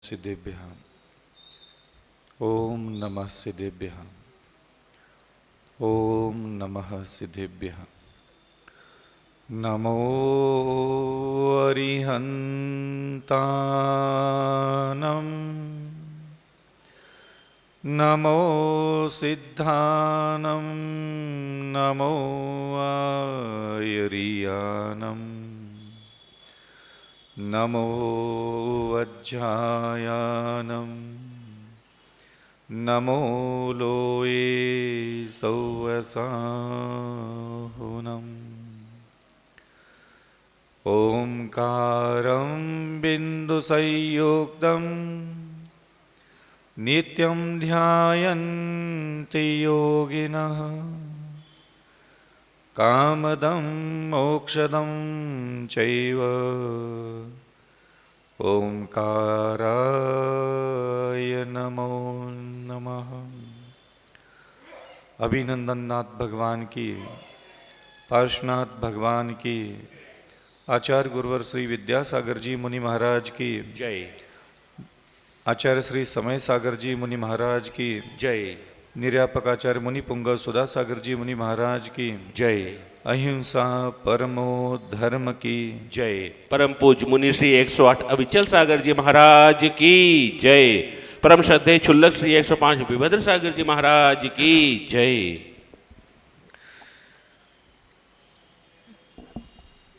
सिद्धेभ्यः। ओम नमः सिद्धेभ्यः। ओम नमः सिद्धेभ्यः। नमो अरिहन्तानं नमो सिद्धानं नमो आयरियानं नमो वज्रायानं नमो लोये सौवसाहुनम् ओंकारं बिन्दुसंयुक्तं नित्यं ध्यायन्ति योगिनः कामदं मोक्षदं चैव ओंकाराय नमो नमः। अभिनंदननाथ भगवान की, पार्श्वनाथ भगवान की, आचार्य गुरुवर श्री विद्यासागर जी मुनि महाराज की जय। आचार्य श्री समय सागर जी मुनि महाराज की जय। निर्यापक आचार्य मुनि पुंगव सुधा सागर जी मुनि महाराज की जय। अहिंसा परमो धर्म की जय। परम पूज्य मुनि श्री 108 अविचल सागर जी महाराज की जय। परम श्रद्धेय क्षुल्लक श्री 105 विभद्र सागर जी महाराज की जय।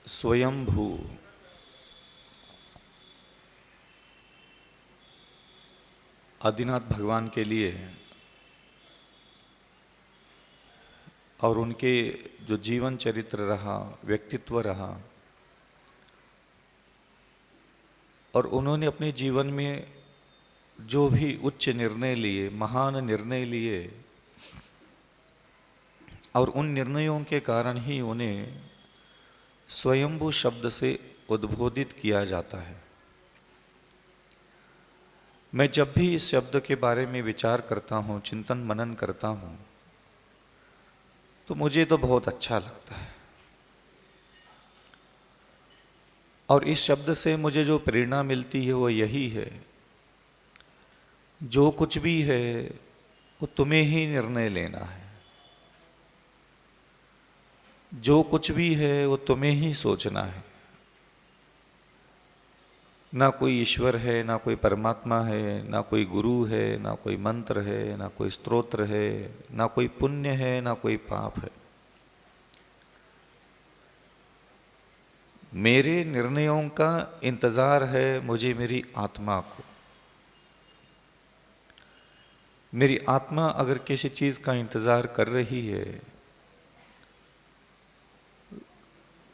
स्वयंभू आदिनाथ भगवान के लिए और उनके जो जीवन चरित्र रहा, व्यक्तित्व रहा, और उन्होंने अपने जीवन में जो भी उच्च निर्णय लिए, महान निर्णय लिए, और उन निर्णयों के कारण ही उन्हें स्वयंभू शब्द से उद्बोधित किया जाता है। मैं जब भी इस शब्द के बारे में विचार करता हूँ, चिंतन मनन करता हूँ, तो मुझे तो बहुत अच्छा लगता है। और इस शब्द से मुझे जो प्रेरणा मिलती है वो यही है, जो कुछ भी है वो तुम्हें ही निर्णय लेना है, जो कुछ भी है वो तुम्हें ही सोचना है। ना कोई ईश्वर है, ना कोई परमात्मा है, ना कोई गुरु है, ना कोई मंत्र है, ना कोई स्तोत्र है, ना कोई पुण्य है, ना कोई पाप है। मेरे निर्णयों का इंतजार है मुझे मेरी आत्मा को। मेरी आत्मा अगर किसी चीज का इंतजार कर रही है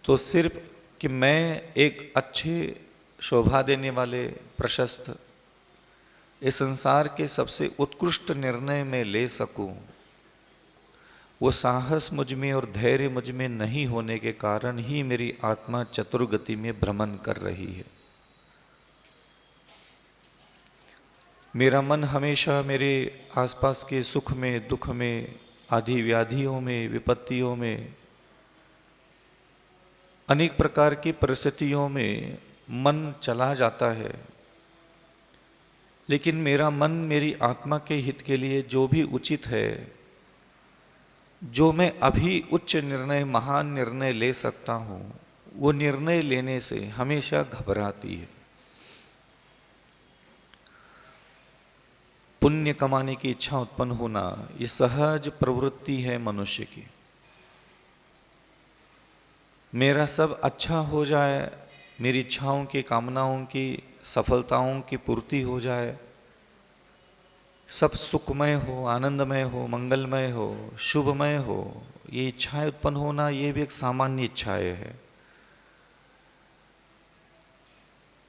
तो सिर्फ कि मैं एक अच्छे शोभा देने वाले, प्रशस्त, इस संसार के सबसे उत्कृष्ट निर्णय में ले सकूं, वो साहस मुझ में और धैर्य मुझ में नहीं होने के कारण ही मेरी आत्मा चतुर्गति में भ्रमण कर रही है। मेरा मन हमेशा मेरे आसपास के सुख में, दुख में, आदि व्याधियों में, विपत्तियों में, अनेक प्रकार की परिस्थितियों में मन चला जाता है। लेकिन मेरा मन मेरी आत्मा के हित के लिए जो भी उचित है, जो मैं अभी उच्च निर्णय, महान निर्णय ले सकता हूं, वो निर्णय लेने से हमेशा घबराती है। पुण्य कमाने की इच्छा उत्पन्न होना ये सहज प्रवृत्ति है मनुष्य की। मेरा सब अच्छा हो जाए, मेरी इच्छाओं की, कामनाओं की, सफलताओं की पूर्ति हो जाए, सब सुखमय हो, आनंदमय हो, मंगलमय हो, शुभमय हो, ये इच्छाएं उत्पन्न होना ये भी एक सामान्य इच्छाएं है।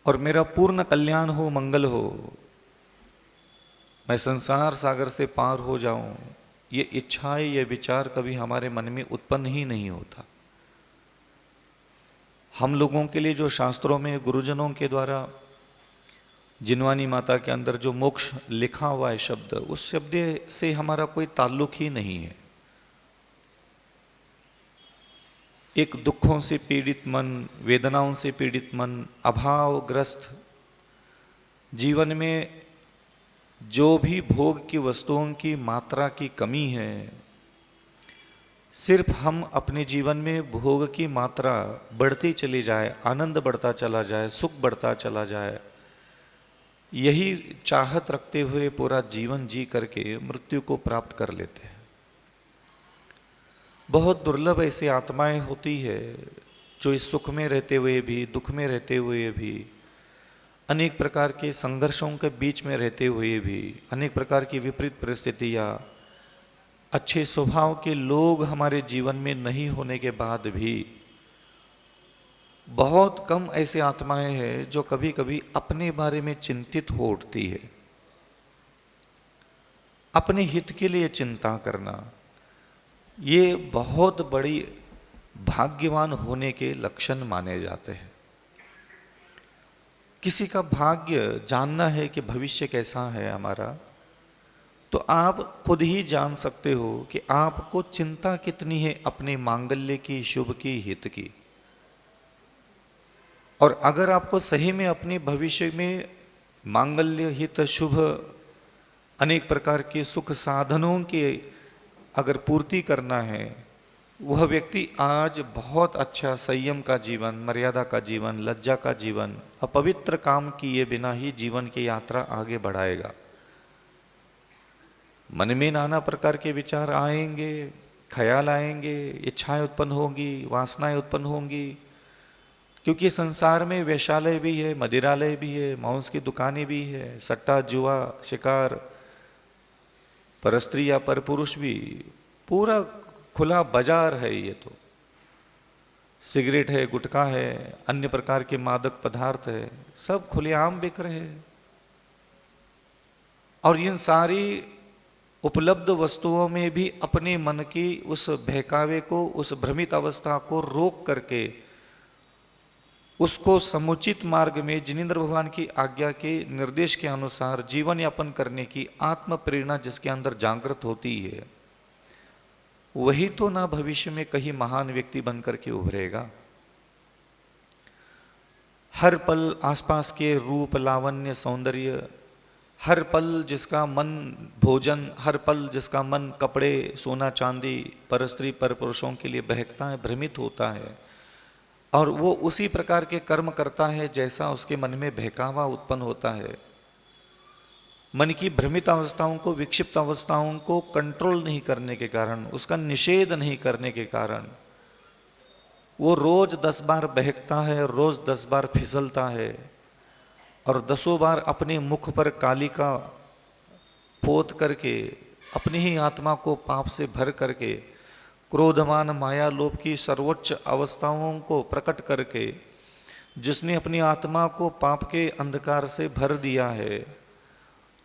और मेरा पूर्ण कल्याण हो, मंगल हो, मैं संसार सागर से पार हो जाऊं, ये इच्छाएं, ये विचार कभी हमारे मन में उत्पन्न ही नहीं होता। हम लोगों के लिए जो शास्त्रों में गुरुजनों के द्वारा जिनवानी माता के अंदर जो मोक्ष लिखा हुआ है शब्द, उस शब्द से हमारा कोई ताल्लुक ही नहीं है। एक दुखों से पीड़ित मन, वेदनाओं से पीड़ित मन, अभावग्रस्त जीवन में जो भी भोग की वस्तुओं की मात्रा की कमी है, सिर्फ हम अपने जीवन में भोग की मात्रा बढ़ती चली जाए, आनंद बढ़ता चला जाए, सुख बढ़ता चला जाए, यही चाहत रखते हुए पूरा जीवन जी करके मृत्यु को प्राप्त कर लेते हैं। बहुत दुर्लभ ऐसी आत्माएं होती है जो इस सुख में रहते हुए भी, दुख में रहते हुए भी, अनेक प्रकार के संघर्षों के बीच में रहते हुए भी, अनेक प्रकार की विपरीत परिस्थितियां, अच्छे स्वभाव के लोग हमारे जीवन में नहीं होने के बाद भी बहुत कम ऐसे आत्माएं हैं जो कभी कभी अपने बारे में चिंतित हो उठती है। अपने हित के लिए चिंता करना, ये बहुत बड़ी भाग्यवान होने के लक्षण माने जाते हैं। किसी का भाग्य जानना है कि भविष्य कैसा है हमारा, तो आप खुद ही जान सकते हो कि आपको चिंता कितनी है अपने मांगल्य की, शुभ की, हित की। और अगर आपको सही में अपने भविष्य में मांगल्य, हित, शुभ, अनेक प्रकार के सुख साधनों की अगर पूर्ति करना है, वह व्यक्ति आज बहुत अच्छा संयम का जीवन, मर्यादा का जीवन, लज्जा का जीवन, अपवित्र काम किए बिना ही जीवन की यात्रा आगे बढ़ाएगा। मन में नाना प्रकार के विचार आएंगे, ख्याल आएंगे, इच्छाएं उत्पन्न होंगी, वासनाएं उत्पन्न होंगी, क्योंकि संसार में वैश्यालय भी है, मदिरालय भी है, मांस की दुकानें भी है, सट्टा, जुआ, शिकार, परस्त्री या परपुरुष भी, पूरा खुला बाजार है। ये तो सिगरेट है, गुटखा है, अन्य प्रकार के मादक पदार्थ है, सब खुलेआम बिक रहे हैं। और इन सारी उपलब्ध वस्तुओं में भी अपने मन की उस बहकावे को, उस भ्रमित अवस्था को रोक करके उसको समुचित मार्ग में जिनेंद्र भगवान की आज्ञा के निर्देश के अनुसार जीवन यापन करने की आत्म प्रेरणा जिसके अंदर जागृत होती है, वही तो ना भविष्य में कहीं महान व्यक्ति बनकर के उभरेगा। हर पल आसपास के रूप, लावण्य, सौंदर्य, हर पल जिसका मन भोजन, हर पल जिसका मन कपड़े, सोना चांदी, परस्त्री पर पुरुषों के लिए बहकता है, भ्रमित होता है, और वो उसी प्रकार के कर्म करता है जैसा उसके मन में बहकावा उत्पन्न होता है। मन की भ्रमित अवस्थाओं को, विक्षिप्त अवस्थाओं को कंट्रोल नहीं करने के कारण, उसका निषेध नहीं करने के कारण वो रोज 10 बार बहकता है, रोज 10 बार फिसलता है, और 10 बार अपने मुख पर कालिका पोत करके अपनी ही आत्मा को पाप से भर करके, क्रोधमान माया लोभ की सर्वोच्च अवस्थाओं को प्रकट करके जिसने अपनी आत्मा को पाप के अंधकार से भर दिया है,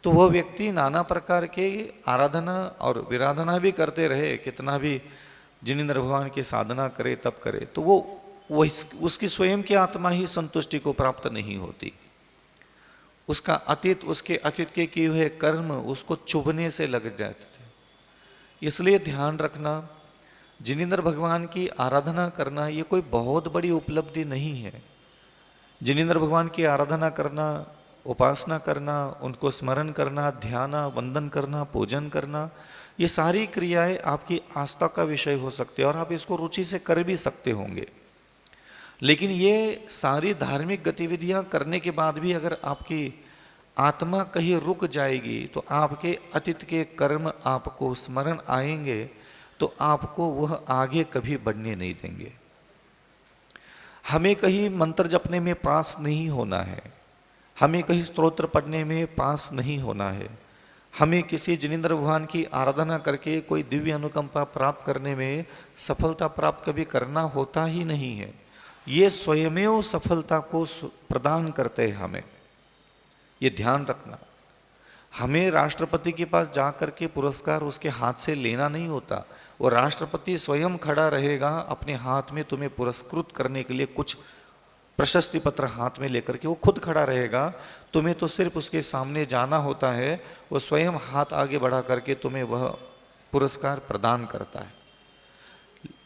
तो वह व्यक्ति नाना प्रकार के आराधना और विराधना भी करते रहे, कितना भी जिनेंद्र भगवान की साधना करे, तप करे, तो वो उसकी स्वयं की आत्मा ही संतुष्टि को प्राप्त नहीं होती। उसका अतीत, उसके अतीत के किए हुए कर्म उसको चुभने से लग जाते थे। इसलिए ध्यान रखना, जिनेंद्र भगवान की आराधना करना ये कोई बहुत बड़ी उपलब्धि नहीं है। जिनेंद्र भगवान की आराधना करना, उपासना करना, उनको स्मरण करना, ध्यान, वंदन करना, पूजन करना, ये सारी क्रियाएं आपकी आस्था का विषय हो सकती है और आप इसको रुचि से कर भी सकते होंगे। लेकिन ये सारी धार्मिक गतिविधियां करने के बाद भी अगर आपकी आत्मा कहीं रुक जाएगी, तो आपके अतीत के कर्म आपको स्मरण आएंगे, तो आपको वह आगे कभी बढ़ने नहीं देंगे। हमें कहीं मंत्र जपने में पास नहीं होना है, हमें कहीं स्तोत्र पढ़ने में पास नहीं होना है, हमें किसी जिनेंद्र भगवान की आराधना करके कोई दिव्य अनुकंपा प्राप्त करने में सफलता प्राप्त कभी करना होता ही नहीं है। ये स्वयमेव सफलता को प्रदान करते हैं हमें, ये ध्यान रखना। हमें राष्ट्रपति के पास जा करके पुरस्कार उसके हाथ से लेना नहीं होता, वो राष्ट्रपति स्वयं खड़ा रहेगा अपने हाथ में तुम्हें पुरस्कृत करने के लिए, कुछ प्रशस्ति पत्र हाथ में लेकर के वो खुद खड़ा रहेगा, तुम्हें तो सिर्फ उसके सामने जाना होता है, वो स्वयं हाथ आगे बढ़ा करके तुम्हें वह पुरस्कार प्रदान करता है।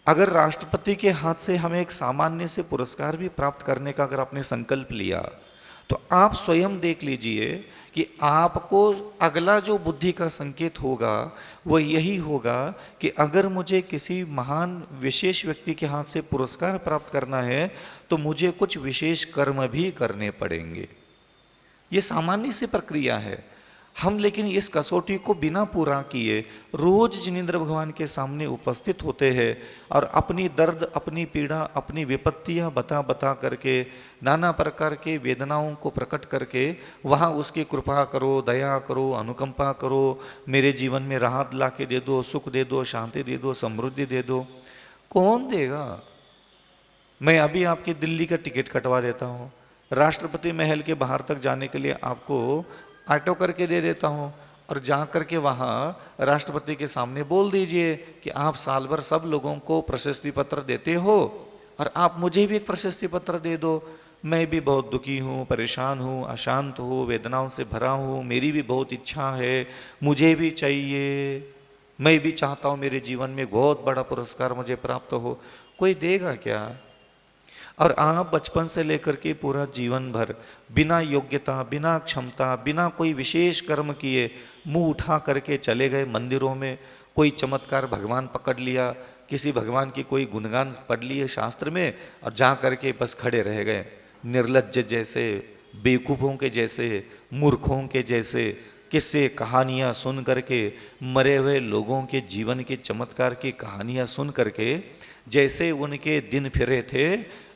अगर राष्ट्रपति के हाथ से हमें एक सामान्य से पुरस्कार भी प्राप्त करने का अगर आपने संकल्प लिया, तो आप स्वयं देख लीजिए कि आपको अगला जो बुद्धि का संकेत होगा वो यही होगा कि अगर मुझे किसी महान विशेष व्यक्ति के हाथ से पुरस्कार प्राप्त करना है तो मुझे कुछ विशेष कर्म भी करने पड़ेंगे। ये सामान्य सी प्रक्रिया है। हम लेकिन इस कसौटी को बिना पूरा किए रोज जिनेंद्र भगवान के सामने उपस्थित होते हैं और अपनी दर्द, अपनी पीड़ा, अपनी विपत्तियां बता बता करके, नाना प्रकार के वेदनाओं को प्रकट करके वहाँ उसकी कृपा करो, दया करो, अनुकंपा करो, मेरे जीवन में राहत ला के दे दो, सुख दे दो, शांति दे दो, समृद्धि दे दो। कौन देगा? मैं अभी आपकी दिल्ली का टिकट कटवा देता हूँ, राष्ट्रपति महल के बाहर तक जाने के लिए आपको ऑटो करके दे देता हूँ और जा करके वहाँ राष्ट्रपति के सामने बोल दीजिए कि आप साल भर सब लोगों को प्रशस्ति पत्र देते हो और आप मुझे भी एक प्रशस्ति पत्र दे दो। मैं भी बहुत दुखी हूँ, परेशान हूँ, अशांत हूँ, वेदनाओं से भरा हूँ, मेरी भी बहुत इच्छा है, मुझे भी चाहिए, मैं भी चाहता हूँ मेरे जीवन में बहुत बड़ा पुरस्कार मुझे प्राप्त हो। कोई देगा क्या? और आप बचपन से लेकर के पूरा जीवन भर बिना योग्यता, बिना क्षमता, बिना कोई विशेष कर्म किए मुंह उठा करके चले गए मंदिरों में, कोई चमत्कार भगवान पकड़ लिया, किसी भगवान की कोई गुणगान पढ़ लिए शास्त्र में और जा करके बस खड़े रह गए, निर्लज्ज जैसे, बेवकूफ़ों के जैसे, मूर्खों के जैसे किस्से कहानियाँ सुन करके, मरे हुए लोगों के जीवन के चमत्कार की कहानियाँ सुन करके जैसे उनके दिन फिरे थे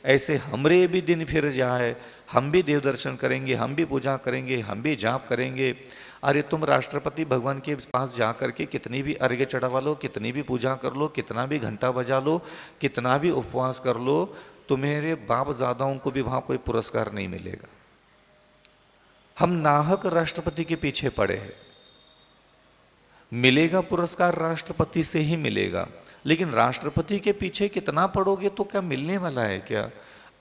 ऐसे हमरे भी दिन फिर जाए, हम भी देव दर्शन करेंगे, हम भी पूजा करेंगे, हम भी जाप करेंगे। अरे तुम राष्ट्रपति भगवान के पास जा करके कितनी भी अर्घ्य चढ़वा लो, कितनी भी पूजा कर लो, कितना भी घंटा बजा लो, कितना भी उपवास कर लो, तुम्हारे बाप ज़ादाओं को भी वहाँ कोई पुरस्कार नहीं मिलेगा। हम नाहक राष्ट्रपति के पीछे पड़े हैं। मिलेगा पुरस्कार राष्ट्रपति से ही मिलेगा, लेकिन राष्ट्रपति के पीछे कितना पड़ोगे तो क्या मिलने वाला है क्या?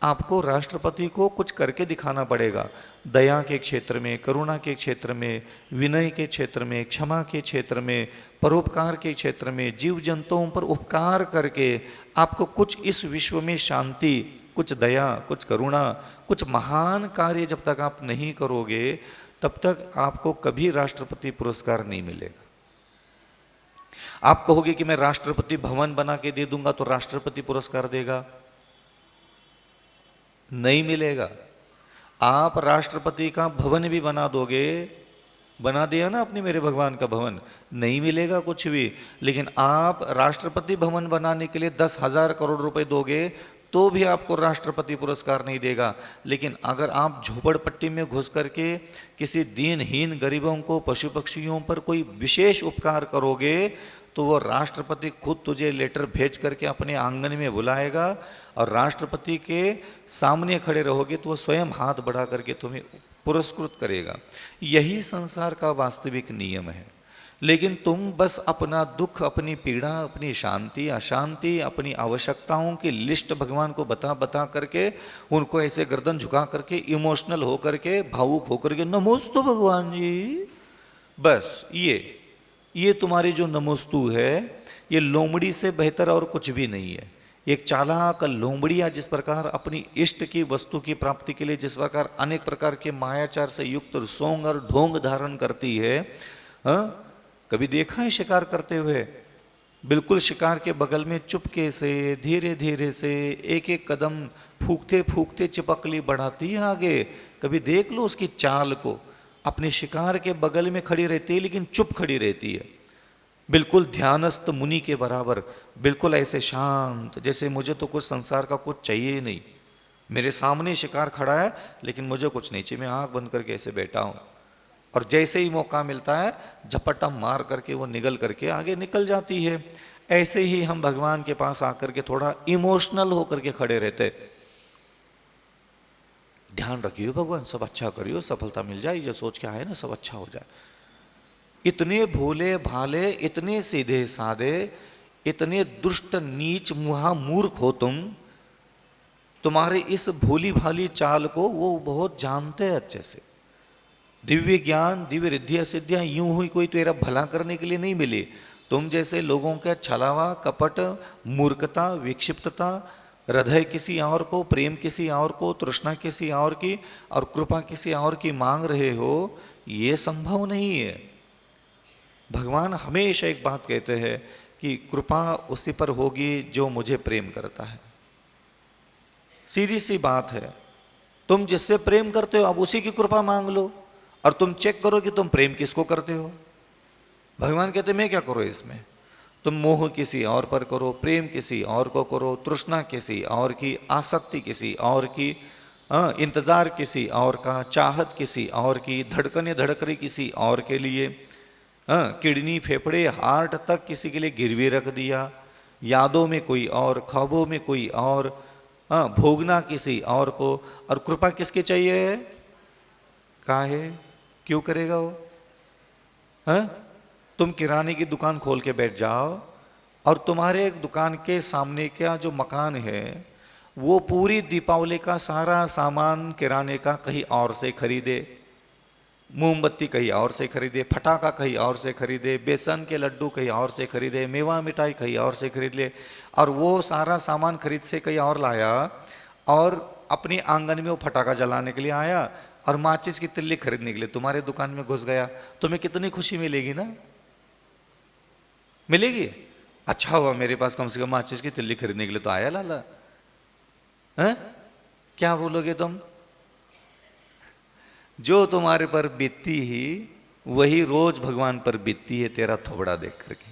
आपको राष्ट्रपति को कुछ करके दिखाना पड़ेगा। दया के क्षेत्र में, करुणा के क्षेत्र में, विनय के क्षेत्र में, क्षमा के क्षेत्र में, परोपकार के क्षेत्र में, जीव जंतुओं पर उपकार करके आपको कुछ इस विश्व में शांति, कुछ दया, कुछ करुणा, कुछ महान कार्य जब तक आप नहीं करोगे तब तक आपको कभी राष्ट्रपति पुरस्कार नहीं मिलेगा। आप कहोगे कि मैं राष्ट्रपति भवन बना के दे दूंगा तो राष्ट्रपति पुरस्कार देगा, नहीं मिलेगा। आप राष्ट्रपति का भवन भी बना दोगे, बना दिया ना आपने मेरे भगवान का भवन, नहीं मिलेगा कुछ भी। लेकिन आप राष्ट्रपति भवन बनाने के लिए 10,000 करोड़ रुपए दोगे तो भी आपको राष्ट्रपति पुरस्कार नहीं देगा। लेकिन अगर आप झोपड़पट्टी में घुस करके किसी दीनहीन गरीबों को, पशु पक्षियों पर कोई विशेष उपकार करोगे तो वो राष्ट्रपति खुद तुझे लेटर भेज करके अपने आंगन में बुलाएगा और राष्ट्रपति के सामने खड़े रहोगे तो वो स्वयं हाथ बढ़ा करके तुम्हें पुरस्कृत करेगा। यही संसार का वास्तविक नियम है। लेकिन तुम बस अपना दुख, अपनी पीड़ा, अपनी शांति, अशांति, अपनी आवश्यकताओं की लिस्ट भगवान को बता बता करके, उनको ऐसे गर्दन झुका करके, इमोशनल हो करके, भावुक होकर के नमोस्तु भगवान जी, बस ये तुम्हारी जो नमोस्तु है ये लोमड़ी से बेहतर और कुछ भी नहीं है। एक चालाक लोमड़िया जिस प्रकार अपनी इष्ट की वस्तु की प्राप्ति के लिए जिस प्रकार अनेक प्रकार के मायाचार से युक्त सोंग और ढोंग धारण करती है, कभी देखा है शिकार करते हुए? बिल्कुल शिकार के बगल में चुपके से, धीरे धीरे से, एक एक कदम फूकते फूकते चिपकली बढ़ाती है आगे। कभी देख लो उसकी चाल को। अपने शिकार के बगल में खड़ी रहती है लेकिन चुप खड़ी रहती है, बिल्कुल ध्यानस्थ मुनि के बराबर, बिल्कुल ऐसे शांत, जैसे मुझे तो कुछ संसार का कुछ चाहिए नहीं, मेरे सामने शिकार खड़ा है लेकिन मुझे कुछ नहीं चाहिए, मैं आंख बंद करके ऐसे बैठा हूं। और जैसे ही मौका मिलता है झपट्टा मार करके वो निगल करके आगे निकल जाती है। ऐसे ही हम भगवान के पास आकर के थोड़ा इमोशनल होकर के खड़े रहते, ध्यान रखियो भगवान, सब अच्छा करियो, सफलता मिल जाए, ये सोच के आए ना, सब अच्छा हो जाए। इतने भोले भाले, इतने सीधे साधे, इतने दुष्ट नीच मुहा मूर्ख हो तुम, तुम्हारे इस भोली भाली चाल को वो बहुत जानते हैं अच्छे से। दिव्य ज्ञान, दिव्य रिद्धियां सिद्धियां यूं हुई कोई तेरा भला करने के लिए नहीं मिली। तुम जैसे लोगों का छलावा, कपट, मूर्खता, विक्षिप्तता, हृदय किसी और को, प्रेम किसी और को, तृष्णा किसी और की और कृपा किसी और की मांग रहे हो, ये संभव नहीं है। भगवान हमेशा एक बात कहते हैं कि कृपा उसी पर होगी जो मुझे प्रेम करता है। सीधी सी बात है, तुम जिससे प्रेम करते हो अब उसी की कृपा मांग लो, और तुम चेक करो कि तुम प्रेम किसको करते हो। भगवान कहते मैं क्या करो इसमें, तुम मोह किसी और पर करो, प्रेम किसी और को करो, तृष्णा किसी और की, आसक्ति किसी और की, इंतजार किसी और का, चाहत किसी और की, धड़कने धड़क रही किसी और के लिए, किडनी फेफड़े हार्ट तक किसी के लिए गिरवी रख दिया, यादों में कोई और, ख्वाबों में कोई और, भोगना किसी और को, और कृपा किसके चाहिए है, कहाँ है, क्यों करेगा वो। तुम किराने की दुकान खोल के बैठ जाओ और तुम्हारे दुकान के सामने का जो मकान है वो पूरी दीपावली का सारा सामान किराने का कहीं और से खरीदे, मोमबत्ती कहीं और से खरीदे, फटाका कहीं और से खरीदे, बेसन के लड्डू कहीं और से खरीदे, मेवा मिठाई कहीं और से खरीद ले, और वो सारा सामान खरीद से कहीं और लाया और अपने आंगन में वो फटाका जलाने के लिए आया और माचिस की तिल्ली खरीदने के लिए तुम्हारे दुकान में घुस गया, तुम्हें कितनी खुशी मिलेगी ना, मिलेगी। अच्छा हुआ मेरे पास कम से कम माचिस की तिल्ली खरीदने के लिए तो आया लाला। हैं? क्या बोलोगे तुम, जो तुम्हारे पर बीतती ही वही रोज भगवान पर बीतती है तेरा थोबड़ा देख करके।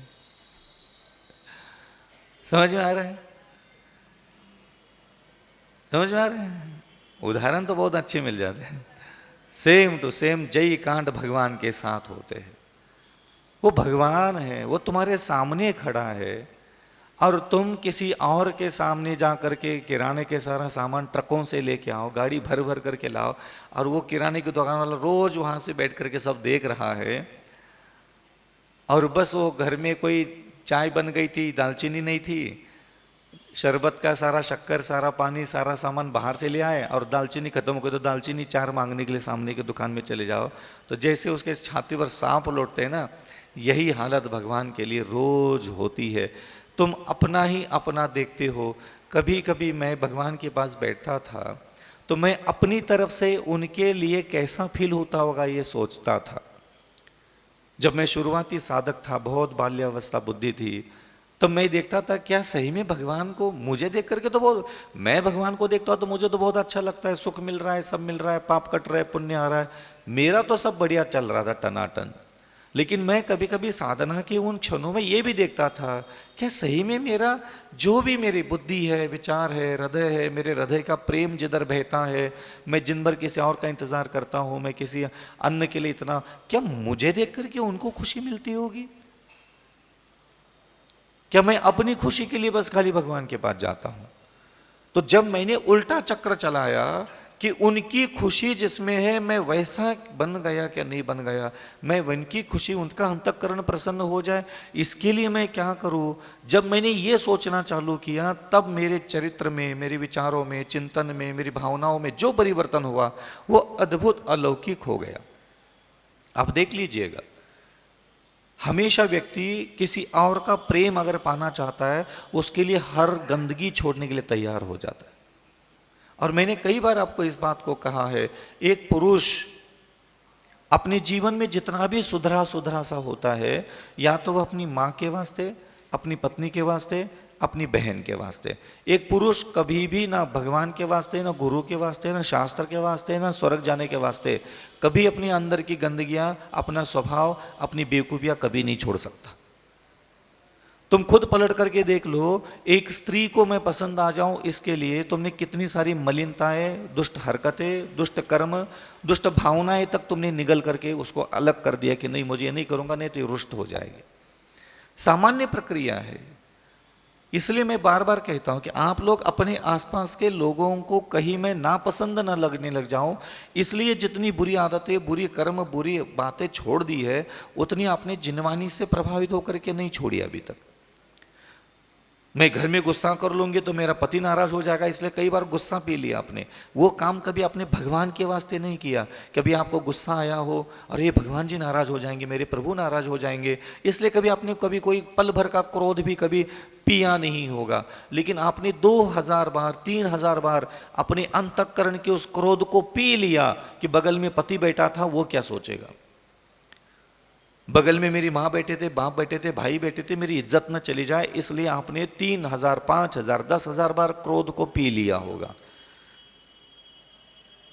समझ में आ रहा है, समझ में आ रहा है। उदाहरण तो बहुत अच्छे मिल जाते हैं, सेम टू सेम जय कांड भगवान के साथ होते हैं। वो भगवान है, वो तुम्हारे सामने खड़ा है और तुम किसी और के सामने जा करके किराने के सारा सामान ट्रकों से लेके आओ, गाड़ी भर भर करके लाओ, और वो किराने की दुकान वाला रोज वहां से बैठ करके सब देख रहा है, और बस वो घर में कोई चाय बन गई थी, दालचीनी नहीं थी, शरबत का सारा शक्कर, सारा पानी, सारा सामान बाहर से ले आए, और दालचीनी खत्म हो गई तो दालचीनी चार मांगने के लिए सामने की दुकान में चले जाओ, तो जैसे उसके छाती पर सांप लौटते हैं ना, यही हालत भगवान के लिए रोज होती है। तुम अपना ही अपना देखते हो। कभी कभी मैं भगवान के पास बैठता था तो मैं अपनी तरफ से उनके लिए कैसा फील होता होगा ये सोचता था। जब मैं शुरुआती साधक था, बहुत बाल्यावस्था बुद्धि थी, तो मैं देखता था क्या सही में भगवान को मुझे देख करके तो बहुत, मैं भगवान को देखता हूँ तो मुझे तो बहुत अच्छा लगता है, सुख मिल रहा है, सब मिल रहा है, पाप कट रहा है, पुण्य आ रहा है, मेरा तो सब बढ़िया चल रहा था टनाटन। लेकिन मैं कभी कभी साधना के उन क्षणों में ये भी देखता था क्या सही में मेरा जो भी मेरी बुद्धि है, विचार है, हृदय है, मेरे हृदय का प्रेम जिधर बहता है, मैं जिन भर किसी और का इंतजार करता हूँ, मैं किसी अन्न के लिए इतना, क्या मुझे देख करके उनको खुशी मिलती होगी? क्या मैं अपनी खुशी के लिए बस खाली भगवान के पास जाता हूं? तो जब मैंने उल्टा चक्र चलाया कि उनकी खुशी जिसमें है मैं वैसा बन गया क्या नहीं बन गया, मैं उनकी खुशी, उनका अंतःकरण प्रसन्न हो जाए, इसके लिए मैं क्या करूं, जब मैंने ये सोचना चालू किया तब मेरे चरित्र में, मेरे विचारों में, चिंतन में, मेरी भावनाओं में जो परिवर्तन हुआ वो अद्भुत अलौकिक हो गया। आप देख लीजिएगा, हमेशा व्यक्ति किसी और का प्रेम अगर पाना चाहता है उसके लिए हर गंदगी छोड़ने के लिए तैयार हो जाता है। और मैंने कई बार आपको इस बात को कहा है, एक पुरुष अपने जीवन में जितना भी सुधरा सुधरा सा होता है, या तो वह अपनी माँ के वास्ते, अपनी पत्नी के वास्ते, अपनी बहन के वास्ते। एक पुरुष कभी भी ना भगवान के वास्ते, ना गुरु के वास्ते, ना शास्त्र के वास्ते, ना स्वर्ग जाने के वास्ते कभी अपने अंदर की गंदगियां, अपना स्वभाव, अपनी बेवकूफियां कभी नहीं छोड़ सकता। तुम खुद पलट करके देख लो, एक स्त्री को मैं पसंद आ जाऊं इसके लिए तुमने कितनी सारी मलिनताएं, दुष्ट हरकतें, दुष्ट कर्म, दुष्ट भावनाएं तक तुमने निगल करके उसको अलग कर दिया कि नहीं मुझे ये नहीं करूंगा, नहीं तो ये रुष्ट हो जाएगी। सामान्य प्रक्रिया है। इसलिए मैं बार बार कहता हूं कि आप लोग अपने आसपास के लोगों को कहीं मैं नापसंद न लगने लग जाऊं, इसलिए जितनी बुरी आदतें, बुरी कर्म, बुरी बातें छोड़ दी है उतनी आपने जिनवानी से प्रभावित होकर के नहीं छोड़ी अभी तक। मैं घर में गुस्सा कर लूंगी तो मेरा पति नाराज हो जाएगा, इसलिए कई बार गुस्सा पी लिया आपने। वो काम कभी आपने भगवान के वास्ते नहीं किया। कभी आपको गुस्सा आया हो और ये भगवान जी नाराज हो जाएंगे, मेरे प्रभु नाराज हो जाएंगे, इसलिए कभी आपने कभी कोई पल भर का क्रोध भी कभी पिया नहीं होगा। लेकिन आपने 2000 बार 3000 बार अपने अंतःकरण के उस क्रोध को पी लिया कि बगल में पति बैठा था, वो क्या सोचेगा, बगल में मेरी माँ बैठे थे, बाप बैठे थे, भाई बैठे थे, मेरी इज्जत न चली जाए, इसलिए आपने 3000 5000 10,000 बार क्रोध को पी लिया होगा।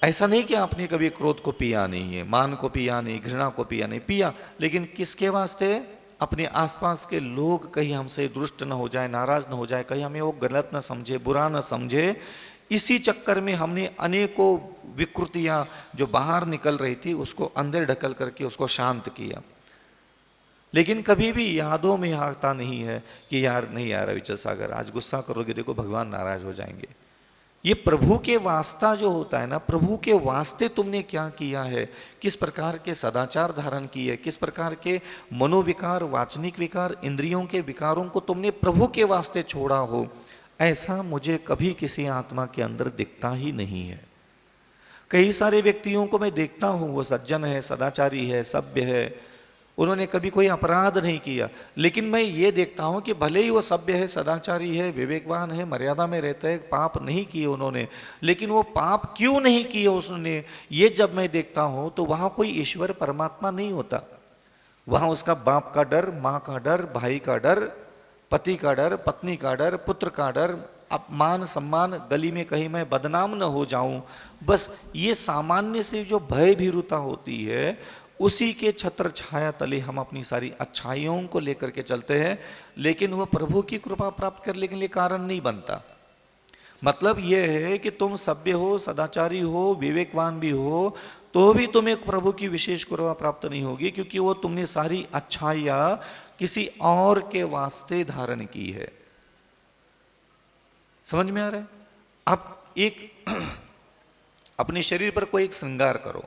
ऐसा नहीं कि आपने कभी क्रोध को पिया नहीं है, मान को पिया नहीं, घृणा को पिया नहीं, पिया, लेकिन किसके वास्ते? अपने आसपास के लोग कहीं हमसे दुष्ट न हो जाए, नाराज न हो जाए, कहीं हमें वो गलत न समझे, बुरा न समझे। इसी चक्कर में हमने अनेकों विकृतियां जो बाहर निकल रही थी उसको अंदर ढकल करके उसको शांत किया। लेकिन कभी भी यादों में आता नहीं है कि यार नहीं यार अविचल सागर आज गुस्सा करोगे देखो भगवान नाराज हो जाएंगे। ये प्रभु के वास्ता जो होता है ना, प्रभु के वास्ते तुमने क्या किया है, किस प्रकार के सदाचार धारण किए, किस प्रकार के मनोविकार, वाचनिक विकार, इंद्रियों के विकारों को तुमने प्रभु के वास्ते छोड़ा हो, ऐसा मुझे कभी किसी आत्मा के अंदर दिखता ही नहीं है। कई सारे व्यक्तियों को मैं देखता हूँ, वो सज्जन है, सदाचारी है, सभ्य है, उन्होंने कभी कोई अपराध नहीं किया, लेकिन मैं ये देखता हूँ कि भले ही वो सभ्य है, सदाचारी है, विवेकवान है, मर्यादा में रहता है, पाप नहीं किए उन्होंने, लेकिन वो पाप क्यों नहीं किए उसने, ये जब मैं देखता हूँ तो वहाँ कोई ईश्वर परमात्मा नहीं होता। वहाँ उसका बाप का डर, माँ का डर, भाई का डर, पति का डर, पत्नी का डर, पुत्र का डर, अपमान सम्मान, गली में कहीं मैं बदनाम न हो जाऊं, बस ये सामान्य से जो भय भीरुता होती है उसी के छत्र छाया तले हम अपनी सारी अच्छाइयों को लेकर के चलते हैं, लेकिन वह प्रभु की कृपा प्राप्त करने के लिए कारण नहीं बनता। मतलब यह है कि तुम सभ्य हो, सदाचारी हो, विवेकवान भी हो, तो भी तुम्हें प्रभु की विशेष कृपा प्राप्त नहीं होगी, क्योंकि वो तुमने सारी अच्छाइयां किसी और के वास्ते धारण की है। समझ में आ रहा है? आप एक अपने शरीर पर कोई एक श्रृंगार करो,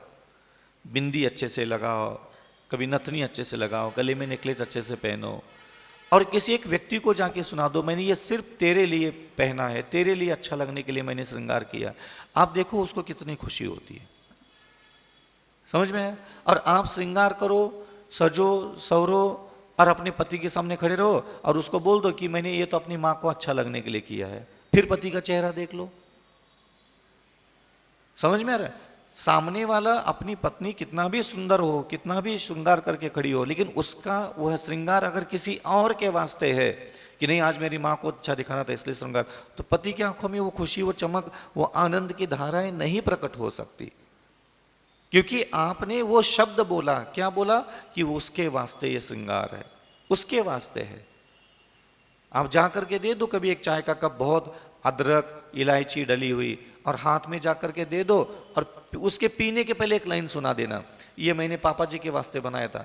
बिंदी अच्छे से लगाओ, कभी नथनी अच्छे से लगाओ, गले में नेकलेस अच्छे से पहनो, और किसी एक व्यक्ति को जाके सुना दो मैंने ये सिर्फ तेरे लिए पहना है, तेरे लिए अच्छा लगने के लिए मैंने श्रृंगार किया। आप देखो उसको कितनी खुशी होती है। समझ में है? और आप श्रृंगार करो, सजो सवरो और अपने पति के सामने खड़े रहो और उसको बोल दो कि मैंने ये तो अपनी माँ को अच्छा लगने के लिए किया है, फिर पति का चेहरा देख लो। समझ में आ रहा है? सामने वाला अपनी पत्नी कितना भी सुंदर हो, कितना भी श्रृंगार करके खड़ी हो, लेकिन उसका वह श्रृंगार अगर किसी और के वास्ते है कि नहीं आज मेरी माँ को अच्छा दिखाना था इसलिए श्रृंगार, तो पति की आंखों में वो खुशी, वो चमक, वो आनंद की धाराएं नहीं प्रकट हो सकती, क्योंकि आपने वो शब्द बोला। क्या बोला? कि वो उसके वास्ते ये श्रृंगार है, उसके वास्ते है। आप जा करके दे दो कभी एक चाय का कप, बहुत अदरक इलायची डली हुई, और हाथ में जा करके दे दो और उसके पीने के पहले एक लाइन सुना देना, ये मैंने पापा जी के वास्ते बनाया था,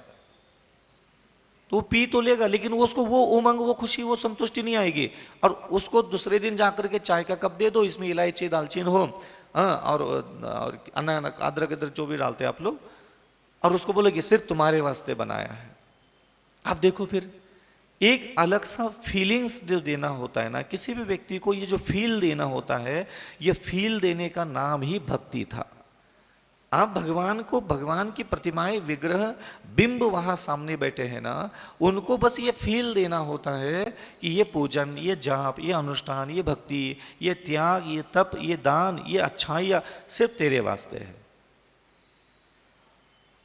तो वो पी तो लेगा, लेकिन वो उसको वो उमंग, वो खुशी, वो संतुष्टि नहीं आएगी। और उसको दूसरे दिन जाकर के चाय का कप दे दो, इसमें इलायची दालचीनी हो, हाँ, और अदरक इधर जो भी डालते आप लोग, और उसको बोले कि सिर्फ तुम्हारे वास्ते बनाया है। आप देखो फिर एक अलग सा फीलिंग्स जो देना होता है ना किसी भी व्यक्ति को, ये जो फील देना होता है, ये फील देने का नाम ही भक्ति था। आप भगवान को, भगवान की प्रतिमाएं, विग्रह, बिंब वहां सामने बैठे हैं ना, उनको बस ये फील देना होता है कि ये पूजन, ये जाप, ये अनुष्ठान, ये भक्ति, ये त्याग, ये तप, ये दान, ये अच्छाइयाँ सिर्फ तेरे वास्ते है,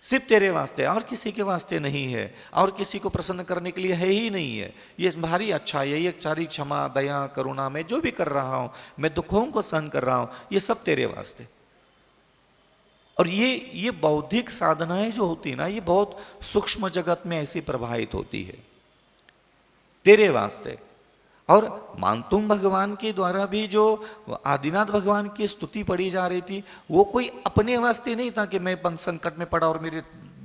सिर्फ तेरे वास्ते, और किसी के वास्ते नहीं है, और किसी को प्रसन्न करने के लिए है ही नहीं है। ये भारी अच्छा है, ये सारी क्षमा, दया, करुणा, मैं जो भी कर रहा हूं, मैं दुखों को सहन कर रहा हूं, ये सब तेरे वास्ते। और ये बौद्धिक साधनाएं जो होती है ना, ये बहुत सूक्ष्म जगत में ऐसी प्रवाहित होती है, तेरे वास्ते। और मानतुम भगवान के द्वारा भी जो आदिनाथ भगवान की स्तुति पढ़ी जा रही थी, वो कोई अपने वास्ते नहीं था कि मैं संकट में पड़ा और मेरे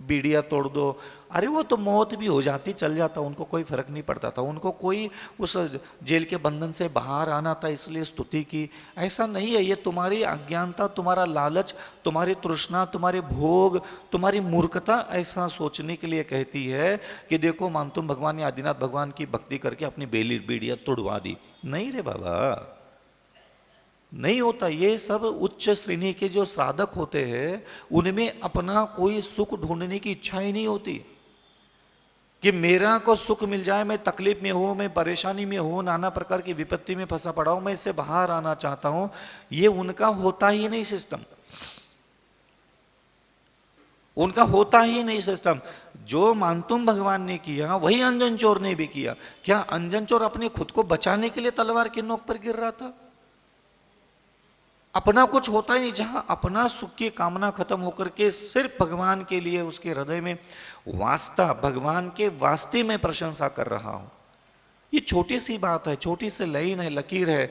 बीड़िया तोड़ दो, अरे वो तो मौत भी हो जाती, चल जाता, उनको कोई फर्क नहीं पड़ता था, उनको कोई उस जेल के बंधन से बाहर आना था इसलिए स्तुति की। ऐसा नहीं है, ये तुम्हारी अज्ञानता, तुम्हारा लालच, तुम्हारी तृष्णा, तुम्हारे भोग, तुम्हारी मूर्खता ऐसा सोचने के लिए कहती है कि देखो मानतुम भगवान या आदिनाथ भगवान की भक्ति करके अपनी बेली बीड़िया तोड़वा दी। नहीं रे बाबा, नहीं होता। ये सब उच्च श्रेणी के जो साधक होते हैं उनमें अपना कोई सुख ढूंढने की इच्छा ही नहीं होती कि मेरा को सुख मिल जाए, मैं तकलीफ में हूं, मैं परेशानी में हूं, नाना प्रकार की विपत्ति में फंसा पड़ा हूं, मैं इससे बाहर आना चाहता हूं। ये उनका होता ही नहीं सिस्टम, उनका होता ही नहीं सिस्टम। जो मानतुम भगवान ने किया वही अंजन चोर ने भी किया। क्या अंजन चोर अपने खुद को बचाने के लिए तलवार की नोक पर गिर रहा था? अपना कुछ होता ही नहीं। जहां अपना सुख की कामना खत्म होकर के सिर्फ भगवान के लिए उसके हृदय में वास्ता, भगवान के वास्ते में प्रशंसा कर रहा हूं। ये छोटी सी बात है, छोटी सी लाइन है, लकीर है,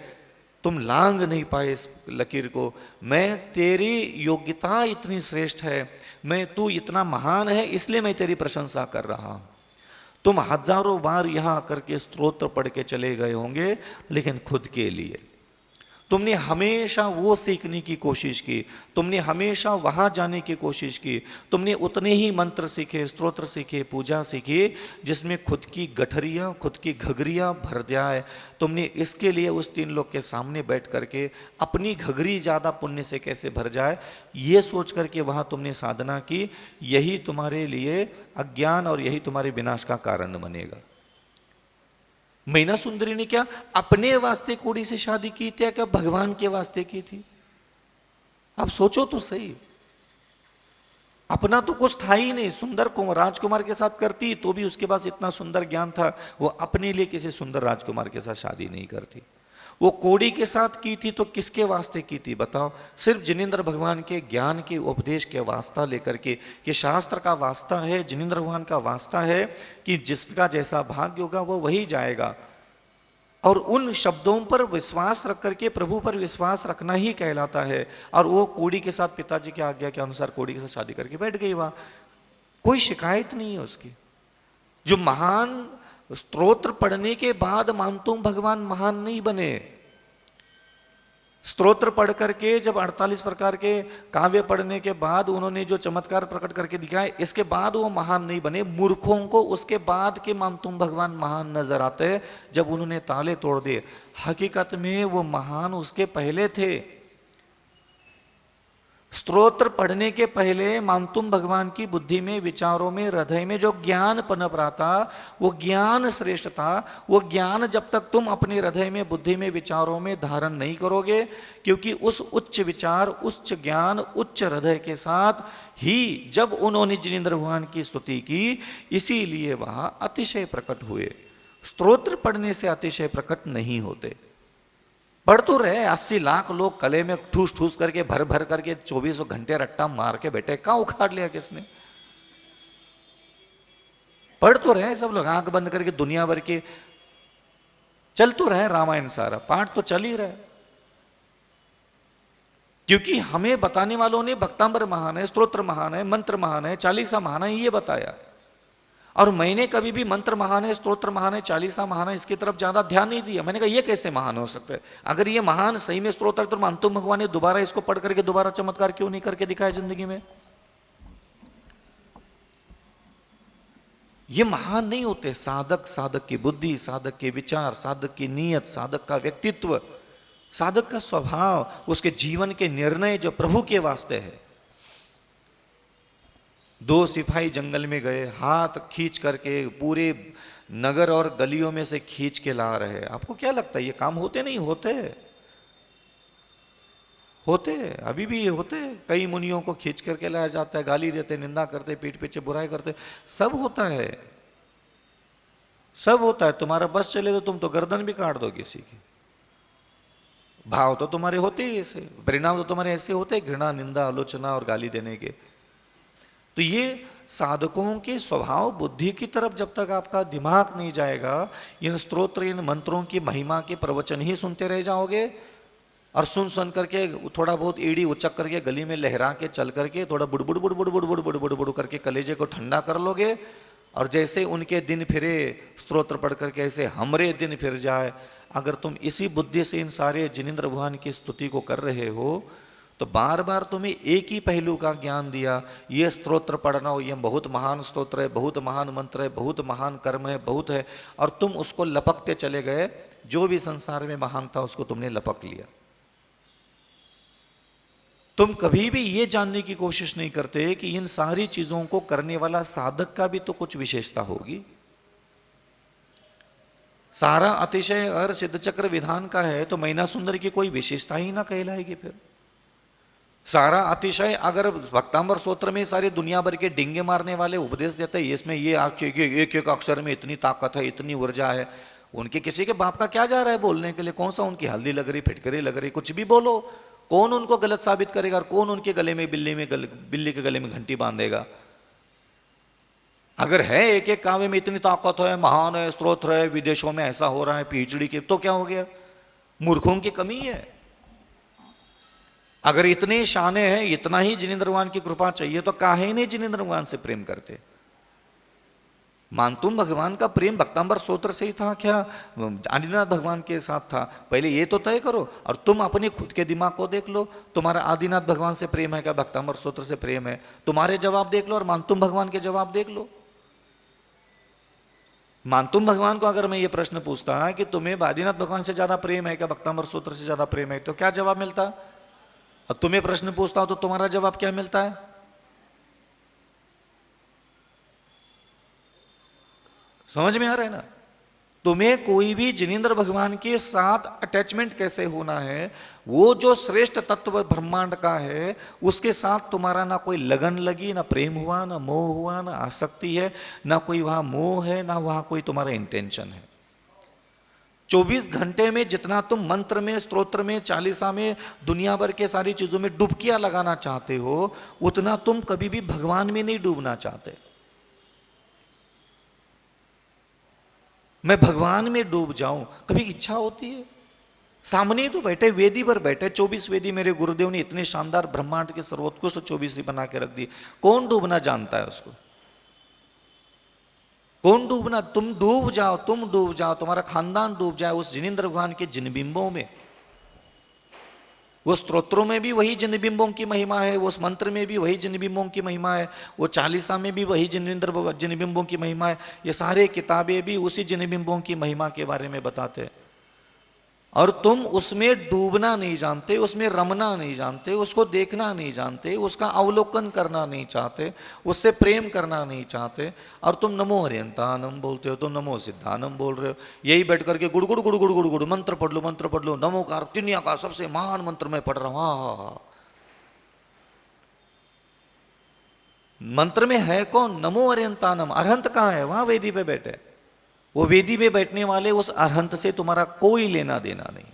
तुम लांग नहीं पाए इस लकीर को। मैं, तेरी योग्यता इतनी श्रेष्ठ है, मैं, तू इतना महान है, इसलिए मैं तेरी प्रशंसा कर रहा हूं। तुम हजारों बार यहां आकर के स्तोत्र पढ़ के चले गए होंगे, लेकिन खुद के लिए। तुमने हमेशा वो सीखने की कोशिश की, तुमने हमेशा वहां जाने की कोशिश की, तुमने उतने ही मंत्र सीखे, स्तोत्र सीखे, पूजा सीखी जिसमें खुद की गठरियां, खुद की घघरियां भर जाए। तुमने इसके लिए उस तीन लोग के सामने बैठ करके अपनी घघरी ज्यादा पुण्य से कैसे भर जाए, ये सोच करके वहां तुमने साधना की। यही तुम्हारे लिए अज्ञान और यही तुम्हारे विनाश का कारण बनेगा। मैना सुंदरी ने क्या अपने वास्ते कोड़ी से शादी की थी, क्या भगवान के वास्ते की थी? आप सोचो तो सही। अपना तो कुछ था ही नहीं। सुंदर को राजकुमार के साथ करती तो भी उसके पास इतना सुंदर ज्ञान था, वो अपने लिए किसी सुंदर राजकुमार के साथ शादी नहीं करती। वो कोड़ी के साथ की थी तो किसके वास्ते की थी बताओ? सिर्फ जिनेंद्र भगवान के ज्ञान के उपदेश के वास्ता लेकर के, कि शास्त्र का वास्ता है, जिनेंद्र भगवान का वास्ता है कि जिसका जैसा भाग्य होगा वो वही जाएगा। और उन शब्दों पर विश्वास रख करके प्रभु पर विश्वास रखना ही कहलाता है। और वो कोड़ी के साथ, पिताजी की आज्ञा के अनुसार कोड़ी के साथ शादी करके बैठ गई। वहां कोई शिकायत नहीं है उसकी। जो महान स्तोत्र पढ़ने के बाद मानतुम भगवान महान नहीं बने। स्तोत्र पढ़ करके जब 48 प्रकार के काव्य पढ़ने के बाद उन्होंने जो चमत्कार प्रकट करके दिखाए, इसके बाद वो महान नहीं बने। मूर्खों को उसके बाद के मानतुम भगवान महान नजर आते हैं, जब उन्होंने ताले तोड़ दिए। हकीकत में वो महान उसके पहले थे। स्तोत्र पढ़ने के पहले मानतुम भगवान की बुद्धि में, विचारों में, हृदय में जो ज्ञान पनप रहा था वो ज्ञान श्रेष्ठ था। वो ज्ञान जब तक तुम अपने हृदय में, बुद्धि में, विचारों में धारण नहीं करोगे, क्योंकि उस उच्च विचार, उच्च ज्ञान, उच्च हृदय के साथ ही जब उन्होंने जिनेंद्र भगवान की स्तुति की, इसीलिए वहां अतिशय प्रकट हुए। स्तोत्र पढ़ने से अतिशय प्रकट नहीं होते। पढ़ तो रहे 80 लाख लोग कले में ठूस ठूस करके, भर भर करके 24 घंटे रट्टा मार के बैठे, कहां उखाड़ लिया किसने? पढ़ तो रहे सब लोग आंख बंद करके, दुनिया भर के चल तो रहे रामायण, सारा पाठ तो चल ही रहा है। क्योंकि हमें बताने वालों ने भक्तांबर महान है, स्तोत्र महान है, मंत्र महान है, चालीसा महान है, ये बताया। और मैंने कभी भी मंत्र महान है, स्तोत्र महान है, चालीसा महान है, इसकी तरफ ज्यादा ध्यान नहीं दिया। मैंने कहा ये कैसे महान हो सकता है? अगर ये महान सही में स्तोत्र तो मानतुम भगवान ने दोबारा इसको पढ़ करके दोबारा चमत्कार क्यों नहीं करके दिखाया जिंदगी में? ये महान नहीं होते। साधक, साधक की बुद्धि, साधक के विचार, साधक की नीयत, साधक का व्यक्तित्व, साधक का स्वभाव, उसके जीवन के निर्णय जो प्रभु के वास्ते है। 2 सिपाही जंगल में गए, हाथ खींच करके पूरे नगर और गलियों में से खींच के ला रहे। आपको क्या लगता है ये काम होते नहीं होते? होते, अभी भी होते। कई मुनियों को खींच करके लाया जाता है, गाली देते, निंदा करते, पीठ पीछे बुराई करते, सब होता है, सब होता है। तुम्हारा बस चले तो तुम तो गर्दन भी काट दो किसी की। भाव तो तुम्हारे होते ही ऐसे, परिणाम तो तुम्हारे ऐसे होते, घृणा, निंदा, आलोचना और गाली देने के। तो ये साधकों के स्वभाव, बुद्धि की तरफ जब तक आपका दिमाग नहीं जाएगा, इन स्तोत्र, इन मंत्रों की महिमा के प्रवचन ही सुनते रह जाओगे और सुन सुन करके थोड़ा बहुत एड़ी उचक करके गली में लहरा के चल करके थोड़ा बुड़बुड़ बुड़बुड़ बुड़बुड़ बुड़बुड़ बुड़ करके कलेजे को ठंडा कर लोगे, और जैसे उनके दिन फिरे स्तोत्र पढ़ करके ऐसे हमरे दिन फिर जाए। अगर तुम इसी बुद्धि से इन सारे जिनेंद्र भगवान की स्तुति को कर रहे हो तो बार बार तुम्हें एक ही पहलू का ज्ञान दिया, ये स्तोत्र पढ़ना हो, ये बहुत महान स्तोत्र है, बहुत महान मंत्र है, बहुत महान कर्म है, बहुत है, और तुम उसको लपकते चले गए। जो भी संसार में महान था उसको तुमने लपक लिया। तुम कभी भी ये जानने की कोशिश नहीं करते कि इन सारी चीजों को करने वाला साधक का भी तो कुछ विशेषता होगी। सारा अतिशय और सिद्ध चक्र विधान का है तो मैना सुंदर की कोई विशेषता ही ना कहलाएगी। फिर सारा अतिशय अगर भक्तांबर स्तोत्र में सारी दुनिया भर के डिंगे मारने वाले उपदेश देते हैं, इसमें ये एक एक अक्षर में इतनी ताकत है, इतनी ऊर्जा है, उनके किसी के बाप का क्या जा रहा है बोलने के लिए? कौन सा उनकी हल्दी लग रही, फिटकरी लग रही, कुछ भी बोलो, कौन उनको गलत साबित करेगा? और कौन उनके गले में बिल्ली के गले में घंटी बांधेगा? अगर है एक एक काव्य में इतनी ताकत है, महान है, स्तोत्र है, विदेशों में ऐसा हो रहा है, पीएचडी के, तो क्या हो गया? मूर्खों की कमी है। अगर इतने शाने हैं, इतना ही जिनेंद्र भगवान की कृपा चाहिए तो काहे नहीं जिनेंद्र भगवान से प्रेम करते? मानतुम भगवान का प्रेम भक्तांबर स्तोत्र से ही था क्या आदिनाथ भगवान के साथ था? पहले ये तो तय करो, और तुम अपने खुद के दिमाग को देख लो, तुम्हारा आदिनाथ भगवान से प्रेम है क्या, भक्तांबर स्तोत्र से प्रेम है? तुम्हारे जवाब देख लो और मानतुम भगवान के जवाब देख लो। मानतुम भगवान को अगर मैं ये प्रश्न पूछता कि तुम्हें आदिनाथ भगवान से ज्यादा प्रेम है क्या, भक्तांबर स्तोत्र से ज्यादा प्रेम है, तो क्या जवाब मिलता? और तुम्हें प्रश्न पूछता हूं तो तुम्हारा जवाब क्या मिलता है? समझ में आ रहा है ना? तुम्हें कोई भी जिनेंद्र भगवान के साथ अटैचमेंट कैसे होना है, वो जो श्रेष्ठ तत्व ब्रह्मांड का है उसके साथ तुम्हारा ना कोई लगन लगी, ना प्रेम हुआ, ना मोह हुआ, ना आसक्ति है, ना कोई वहां मोह है, ना वहां कोई तुम्हारा इंटेंशन है। 24 घंटे में जितना तुम मंत्र में, स्तोत्र में, चालीसा में, दुनिया भर के सारी चीजों में डुबकियां लगाना चाहते हो, उतना तुम कभी भी भगवान में नहीं डूबना चाहते। मैं भगवान में डूब जाऊं कभी इच्छा होती है? सामने ही तो बैठे, वेदी पर बैठे, 24 वेदी मेरे गुरुदेव ने इतने शानदार ब्रह्मांड के सर्वोत्कृष्ट 24 बना के रख दी। कौन डूबना जानता है उसको? कौन डूबना? तुम डूब जाओ, तुम डूब जाओ, तुम्हारा खानदान डूब जाए उस जिनेंद्र भगवान के जिनबिंबों में। वो स्तोत्रों में भी वही जिनबिंबों की महिमा है, उस मंत्र में भी वही जिनबिंबों की महिमा है, वो चालीसा में भी वही जिनबिंबों की महिमा है। ये सारे किताबें भी उसी जिनबिंबों की महिमा के बारे में बताते हैं। और तुम उसमें डूबना नहीं जानते, उसमें रमना नहीं जानते, उसको देखना नहीं जानते, उसका अवलोकन करना नहीं चाहते, उससे प्रेम करना नहीं चाहते, और तुम नमो हरियंतानम बोलते हो, तुम नमो सिद्धानम बोल रहे हो। यही बैठ करके गुड़गुड़ गुड़गुड़ गुड़गुड़ मंत्र पढ़ लो, नमोकार दुनिया का सबसे महान मंत्र मैं पढ़ रहा हूं। हाँ, मंत्र में है कौन? नमो हरियंतानम। अरहंत कहां है? वहां वेदी पे बैठे। वो वेदी में बैठने वाले उस अरहंत से तुम्हारा कोई लेना देना नहीं।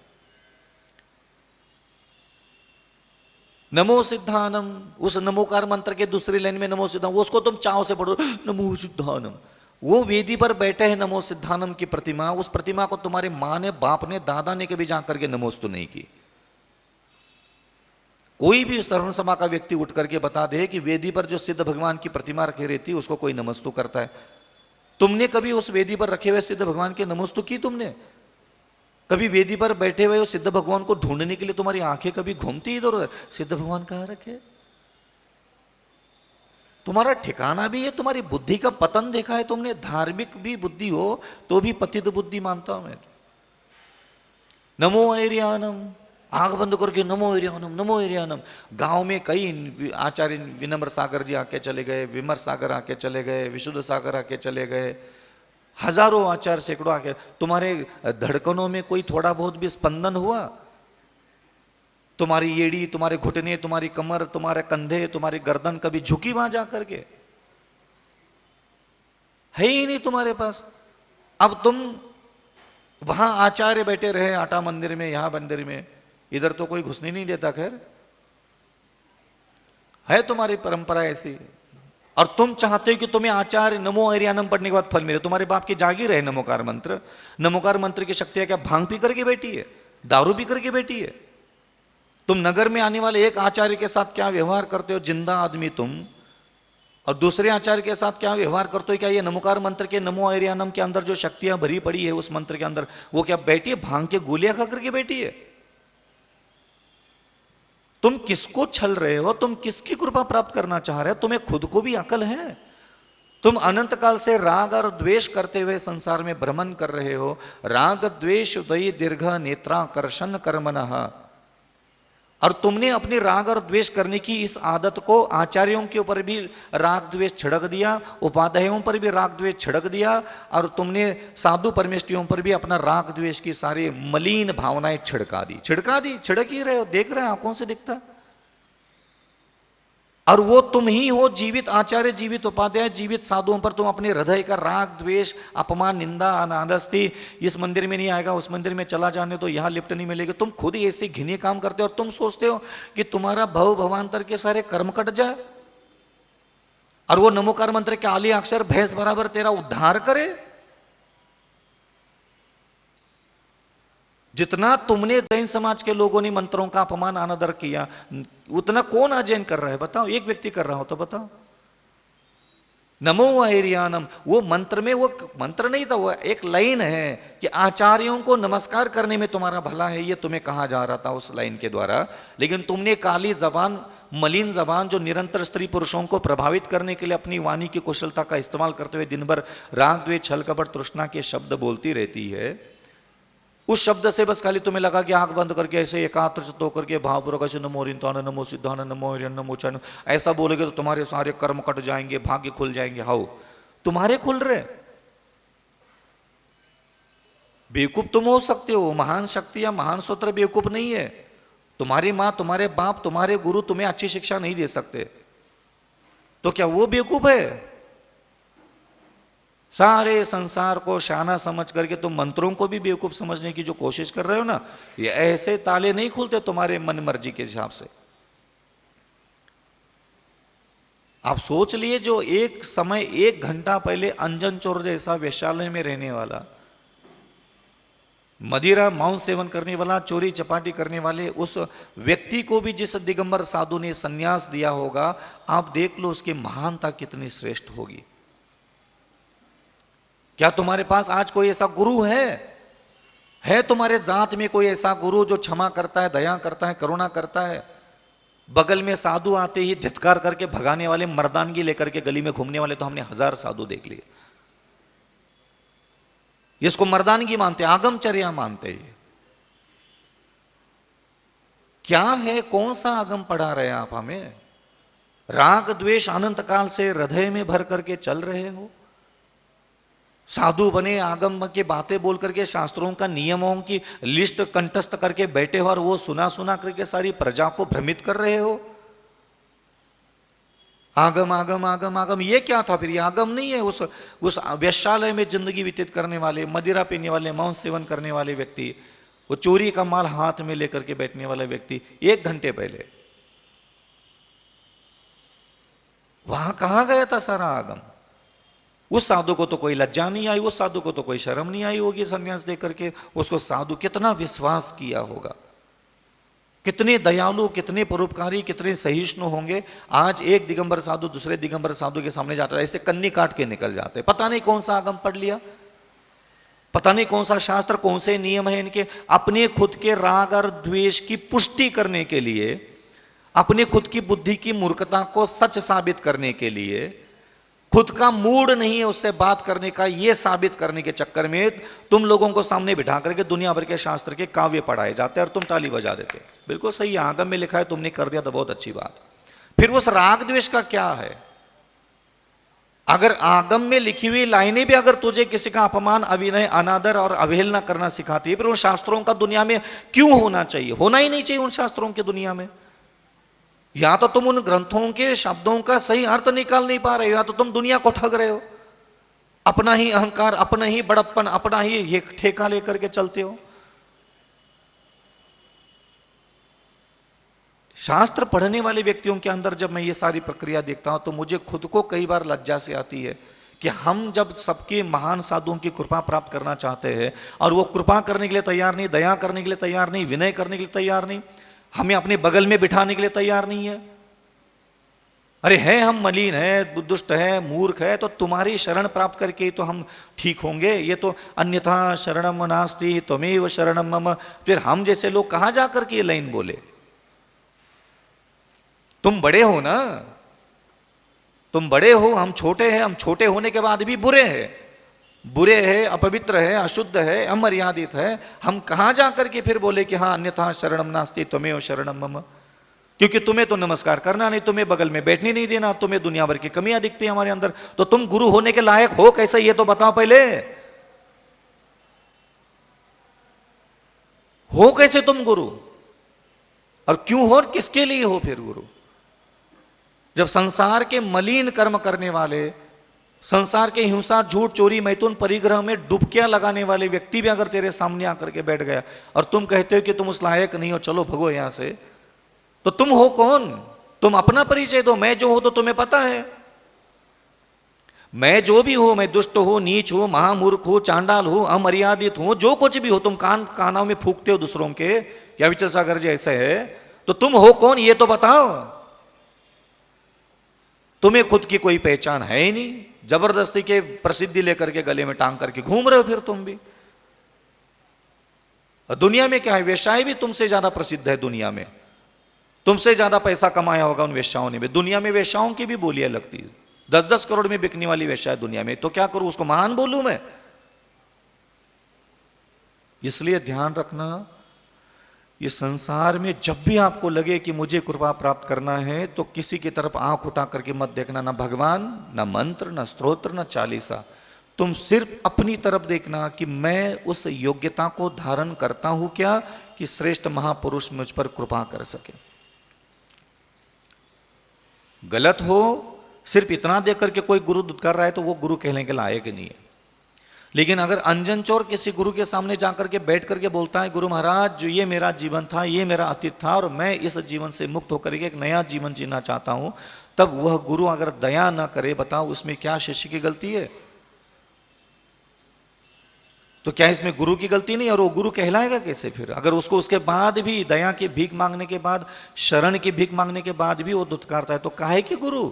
नमो सिद्धानम, उस नमोकार मंत्र के दूसरी लाइन में नमो सिद्धानम, उसको तुम चाव से पढ़ो, नमो सिद्धानम। वो वेदी पर बैठे हैं नमो सिद्धानम की प्रतिमा, उस प्रतिमा को तुम्हारे मां ने, बाप ने, दादा ने कभी जाकर के नमोस्तु नहीं की। कोई भी श्रवण सभा का व्यक्ति उठ करके बता दे कि वेदी पर जो सिद्ध भगवान की प्रतिमा रखी रहती उसको कोई नमस्तु करता है। तुमने कभी उस वेदी पर रखे हुए सिद्ध भगवान के नमस्तु की? तुमने कभी वेदी पर बैठे हुए सिद्ध भगवान को ढूंढने के लिए तुम्हारी आंखें कभी घूमती इधर उधर, सिद्ध भगवान कहां रखे? तुम्हारा ठिकाना भी है, तुम्हारी बुद्धि का पतन देखा है तुमने? धार्मिक भी बुद्धि हो तो भी पतित बुद्धि मानता हूं मैं। नमो ऐरियानम, आंख बंद करके नमो ऐरियानम, नमो ऐरियानम। गांव में कई आचार्य, विनम्र सागर जी आके चले गए, विमर सागर आके चले गए, विशुद्ध सागर आके चले गए, हजारों आचार्य, सैकड़ों आके। तुम्हारे धड़कनों में कोई थोड़ा बहुत भी स्पंदन हुआ? तुम्हारी एड़ी, तुम्हारे घुटने, तुम्हारी कमर, तुम्हारे कंधे, तुम्हारी गर्दन कभी झुकी वहां जाकर के? है ही नहीं तुम्हारे पास। अब तुम वहां आचार्य बैठे रहे, आटा मंदिर में, यहां मंदिर में, इधर तो कोई घुसने नहीं देता। खैर है तुम्हारी परंपरा ऐसी, और तुम चाहते हो कि तुम्हें आचार्य नमो हरियानम पढ़ने के बाद फल मिले। तुम्हारे बाप की जागीर है नमोकार मंत्र। नमोकार मंत्र की शक्ति है क्या भांग पी करके बैठी है, दारू पी करके बैठी है? तुम नगर में आने वाले एक आचार्य के साथ क्या व्यवहार करते हो, जिंदा आदमी तुम, और दूसरे आचार्य के साथ क्या व्यवहार करते हो? क्या ये नमोकार मंत्र के नमो आर्यानम के अंदर जो शक्तियां भरी पड़ी है उस मंत्र के अंदर, वो क्या बैठी है भांग के गोलियां खा करके बैठी है? तुम किसको छल रहे हो? तुम किसकी कृपा प्राप्त करना चाह रहे हो? तुम्हें खुद को भी अकल है? तुम अनंत काल से राग और द्वेष करते हुए संसार में भ्रमण कर रहे हो। राग द्वेष दई दीर्घ नेत्राकर्षण कर्मणः, और तुमने अपनी राग और द्वेष करने की इस आदत को आचार्यों के ऊपर भी राग द्वेष छिड़क दिया, उपाध्यायों पर भी राग द्वेष छिड़क दिया, और तुमने साधु परमेष्टियों पर भी अपना राग द्वेष की सारी मलिन भावनाएं छिड़क ही रहे हो, देख रहे हैं, आंखों से दिखता। और वो तुम ही हो, जीवित आचार्य, जीवित उपाध्याय, जीवित साधुओं पर तुम अपने हृदय का राग द्वेष, अपमान, निंदा, अनादस्ती, इस मंदिर में नहीं आएगा, उस मंदिर में चला जाने तो यहां लिफ्ट नहीं मिलेगी, तुम खुद ऐसे घिने काम करते हो, और तुम सोचते हो कि तुम्हारा भव भवांतर के सारे कर्म कट जाए, और वो नमोकार मंत्र के आली अक्षर भैंस बराबर तेरा उद्धार करे। जितना तुमने जैन समाज के लोगों ने मंत्रों का अपमान अनादर किया, उतना कौन अध्ययन कर रहा है बताओ? एक व्यक्ति कर रहा हो तो बताओ। नमो आर्यानम, वो मंत्र में, वो मंत्र नहीं था, वो एक लाइन है कि आचार्यों को नमस्कार करने में तुम्हारा भला है, ये तुम्हें कहा जा रहा था उस लाइन के द्वारा। लेकिन तुमने काली जबान, मलिन जबान, जो निरंतर स्त्री पुरुषों को प्रभावित करने के लिए अपनी वाणी की कुशलता का इस्तेमाल करते हुए दिन भर राग द्वेष छल कपट तृष्णा के शब्द बोलती रहती है, उस शब्द से बस खाली तुम्हें लगा कि आंख बंद करके ऐसे एकाग्र चित्त होकर के भावपूर्वक ऐसे नमो रिंतान नमो सिद्धान नमो नमो चन ऐसा बोलोगे तो तुम्हारे सारे कर्म कट जाएंगे, भाग्य खुल जाएंगे। हाउ तुम्हारे खुल रहे? बेवकूफ तुम हो सकते हो, महान शक्ति या महान सूत्र बेवकूफ नहीं है। तुम्हारी मां, तुम्हारे बाप, तुम्हारे गुरु तुम्हें अच्छी शिक्षा नहीं दे सकते, तो क्या वो बेवकूफ है? सारे संसार को शाना समझ करके तुम मंत्रों को भी बेवकूफ समझने की जो कोशिश कर रहे हो ना, ये ऐसे ताले नहीं खुलते तुम्हारे मन मर्जी के हिसाब से। आप सोच लिए, जो एक समय 1 घंटा पहले अंजन चोर जैसा वेश्यालय में रहने वाला, मदिरा मांस सेवन करने वाला, चोरी चपाटी करने वाले उस व्यक्ति को भी जिस दिगंबर साधु ने संन्यास दिया होगा, आप देख लो उसकी महानता कितनी श्रेष्ठ होगी। क्या तुम्हारे पास आज कोई ऐसा गुरु है तुम्हारे जात में कोई ऐसा गुरु जो क्षमा करता है, दया करता है, करुणा करता है? बगल में साधु आते ही धिक्कार करके भगाने वाले, मर्दानगी लेकर के गली में घूमने वाले तो हमने 1000 साधु देख लिए। इसको मर्दानगी मानते, आगमचर्या मानते हैं। क्या है, कौन सा आगम पढ़ा रहे हैं आप हमें? राग द्वेष अनंत काल से हृदय में भर करके चल रहे हो। साधु बने, आगम की बातें बोल करके शास्त्रों का नियमों की लिस्ट कंठस्थ करके बैठे हो, और वो सुना सुना करके सारी प्रजा को भ्रमित कर रहे हो। आगम आगम आगम आगम, ये क्या था फिर? ये आगम नहीं है। उस वेश्यालय में जिंदगी व्यतीत करने वाले, मदिरा पीने वाले, मांस सेवन करने वाले व्यक्ति, वो चोरी का माल हाथ में लेकर के बैठने वाला व्यक्ति 1 घंटे पहले वहां कहां गया था सारा आगम? उस साधु को तो कोई लज्जा नहीं आई, उस साधु को तो कोई शर्म नहीं आई होगी संन्यास देकर के। उसको साधु कितना विश्वास किया होगा, कितने दयालु, कितने परोपकारी, कितने सहिष्णु होंगे। आज एक दिगंबर साधु दूसरे दिगंबर साधु के सामने जाता है, ऐसे कन्नी काट के निकल जाते। पता नहीं कौन सा आगम पढ़ लिया, पता नहीं कौन सा शास्त्र, कौन से नियम है इनके। अपने खुद के राग और द्वेष की पुष्टि करने के लिए, अपने खुद की बुद्धि की मूर्खता को सच साबित करने के लिए, खुद का मूड नहीं है उससे बात करने का, ये साबित करने के चक्कर में तुम लोगों को सामने बिठा करके दुनिया भर के शास्त्र के काव्य पढ़ाए जाते हैं और तुम ताली बजा देते। बिल्कुल सही, आगम में लिखा है, तुमने कर दिया तो बहुत अच्छी बात। फिर उस राग द्वेष का क्या है? अगर आगम में लिखी हुई लाइनें भी अगर तुझे किसी का अपमान, अविनय, अनादर और अवहेलना करना सिखाती है, फिर उन शास्त्रों का दुनिया में क्यों होना चाहिए? होना ही नहीं चाहिए उन शास्त्रों की दुनिया में। या तो तुम उन ग्रंथों के शब्दों का सही अर्थ निकाल नहीं पा रहे हो, या तो तुम दुनिया को ठग रहे हो। अपना ही अहंकार, अपना ही बड़प्पन, अपना ही ये ठेका लेकर के चलते हो। शास्त्र पढ़ने वाले व्यक्तियों के अंदर जब मैं ये सारी प्रक्रिया देखता हूं तो मुझे खुद को कई बार लज्जा से आती है कि हम जब सबके महान साधुओं की कृपा प्राप्त करना चाहते हैं और वो कृपा करने के लिए तैयार नहीं, दया करने के लिए तैयार नहीं, विनय करने के लिए तैयार नहीं, हमें अपने बगल में बिठाने के लिए तैयार नहीं है। अरे है हम मलिन है, दुष्ट है, मूर्ख है, तो तुम्हारी शरण प्राप्त करके तो हम ठीक होंगे। ये तो अन्यथा शरणम नास्ति त्वमेव शरणम मम। फिर हम जैसे लोग कहां जाकर के ये लाइन बोले? तुम बड़े हो ना, तुम बड़े हो, हम छोटे हैं। हम छोटे होने के बाद भी बुरे हैं, बुरे है, अपवित्र है, अशुद्ध है, अमर्यादित है। हम कहां जाकर के फिर बोले कि हाँ अन्यथा शरणम नास्ति त्वमेव शरणम मम? क्योंकि तुम्हें तो नमस्कार करना नहीं, तुम्हें बगल में बैठने नहीं देना, तुम्हें दुनिया भर की कमियां दिखती हैं हमारे अंदर, तो तुम गुरु होने के लायक हो कैसे, ये तो बताओ पहले। हो कैसे तुम गुरु, और क्यों हो, और किसके लिए हो फिर गुरु? जब संसार के मलिन कर्म करने वाले, संसार के हिंसा, झूठ, चोरी, मैथुन, परिग्रह में डुबकियां लगाने वाले व्यक्ति भी अगर तेरे सामने आकर के बैठ गया और तुम कहते हो कि तुम उस लायक नहीं हो, चलो भगो यहां से, तो तुम हो कौन? तुम अपना परिचय दो। मैं जो हूं तो तुम्हें पता है, मैं जो भी हूं, मैं दुष्ट हूं, नीच हूं, महामूर्ख हूं, चांडाल हूं, अमर्यादित हूं, जो कुछ भी हो। तुम कानों में फूकते हो दूसरों के, क्या विचल सागर जी ऐसे है, तो तुम हो कौन ये तो बताओ। तुम्हें खुद की कोई पहचान है ही नहीं, जबरदस्ती के प्रसिद्धि लेकर के गले में टांग करके घूम रहे हो फिर तुम भी। और दुनिया में क्या है, वेश्याएं भी तुमसे ज्यादा प्रसिद्ध है दुनिया में, तुमसे ज्यादा पैसा कमाया होगा उन वेश्याओं ने भी। दुनिया में वेश्याओं की भी बोलियां लगती है, 10-10 करोड़ में बिकने वाली वेश्या है दुनिया में, तो क्या करूं, उसको महान बोलूं मैं? इसलिए ध्यान रखना, ये संसार में जब भी आपको लगे कि मुझे कृपा प्राप्त करना है, तो किसी की तरफ आंख उठा करके मत देखना, ना भगवान, ना मंत्र, ना स्तोत्र, ना चालीसा। तुम सिर्फ अपनी तरफ देखना कि मैं उस योग्यता को धारण करता हूं क्या, कि श्रेष्ठ महापुरुष मुझ पर कृपा कर सके। गलत हो, सिर्फ इतना देख करके कोई गुरु कर रहा है तो वो गुरु कहने के लायक नहीं है। लेकिन अगर अंजन चोर किसी गुरु के सामने जाकर के बैठ करके बोलता है, गुरु महाराज जो ये मेरा जीवन था, ये मेरा अतीत था, और मैं इस जीवन से मुक्त होकर के एक नया जीवन जीना चाहता हूं, तब वह गुरु अगर दया ना करे, बताओ उसमें क्या शिष्य की गलती है? तो क्या इसमें गुरु की गलती नहीं? और वो गुरु कहलाएगा कैसे फिर, अगर उसको उसके बाद भी दया की भीख मांगने के बाद, शरण की भीख मांगने के बाद भी वो दुत्कारता है, तो काहे कि गुरु?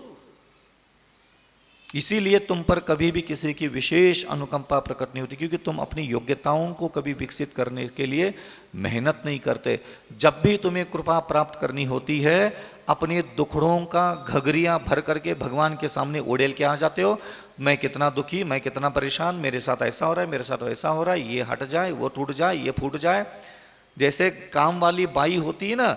इसीलिए तुम पर कभी भी किसी की विशेष अनुकंपा प्रकट नहीं होती, क्योंकि तुम अपनी योग्यताओं को कभी विकसित करने के लिए मेहनत नहीं करते। जब भी तुम्हें कृपा प्राप्त करनी होती है, अपने दुखड़ों का घघरिया भर करके भगवान के सामने ओढ़ेल के आ जाते हो। मैं कितना दुखी, मैं कितना परेशान, मेरे साथ ऐसा हो रहा है, मेरे साथ वैसा हो रहा है, ये हट जाए, वो टूट जाए, ये फूट जाए। जैसे काम वाली बाई होती है ना,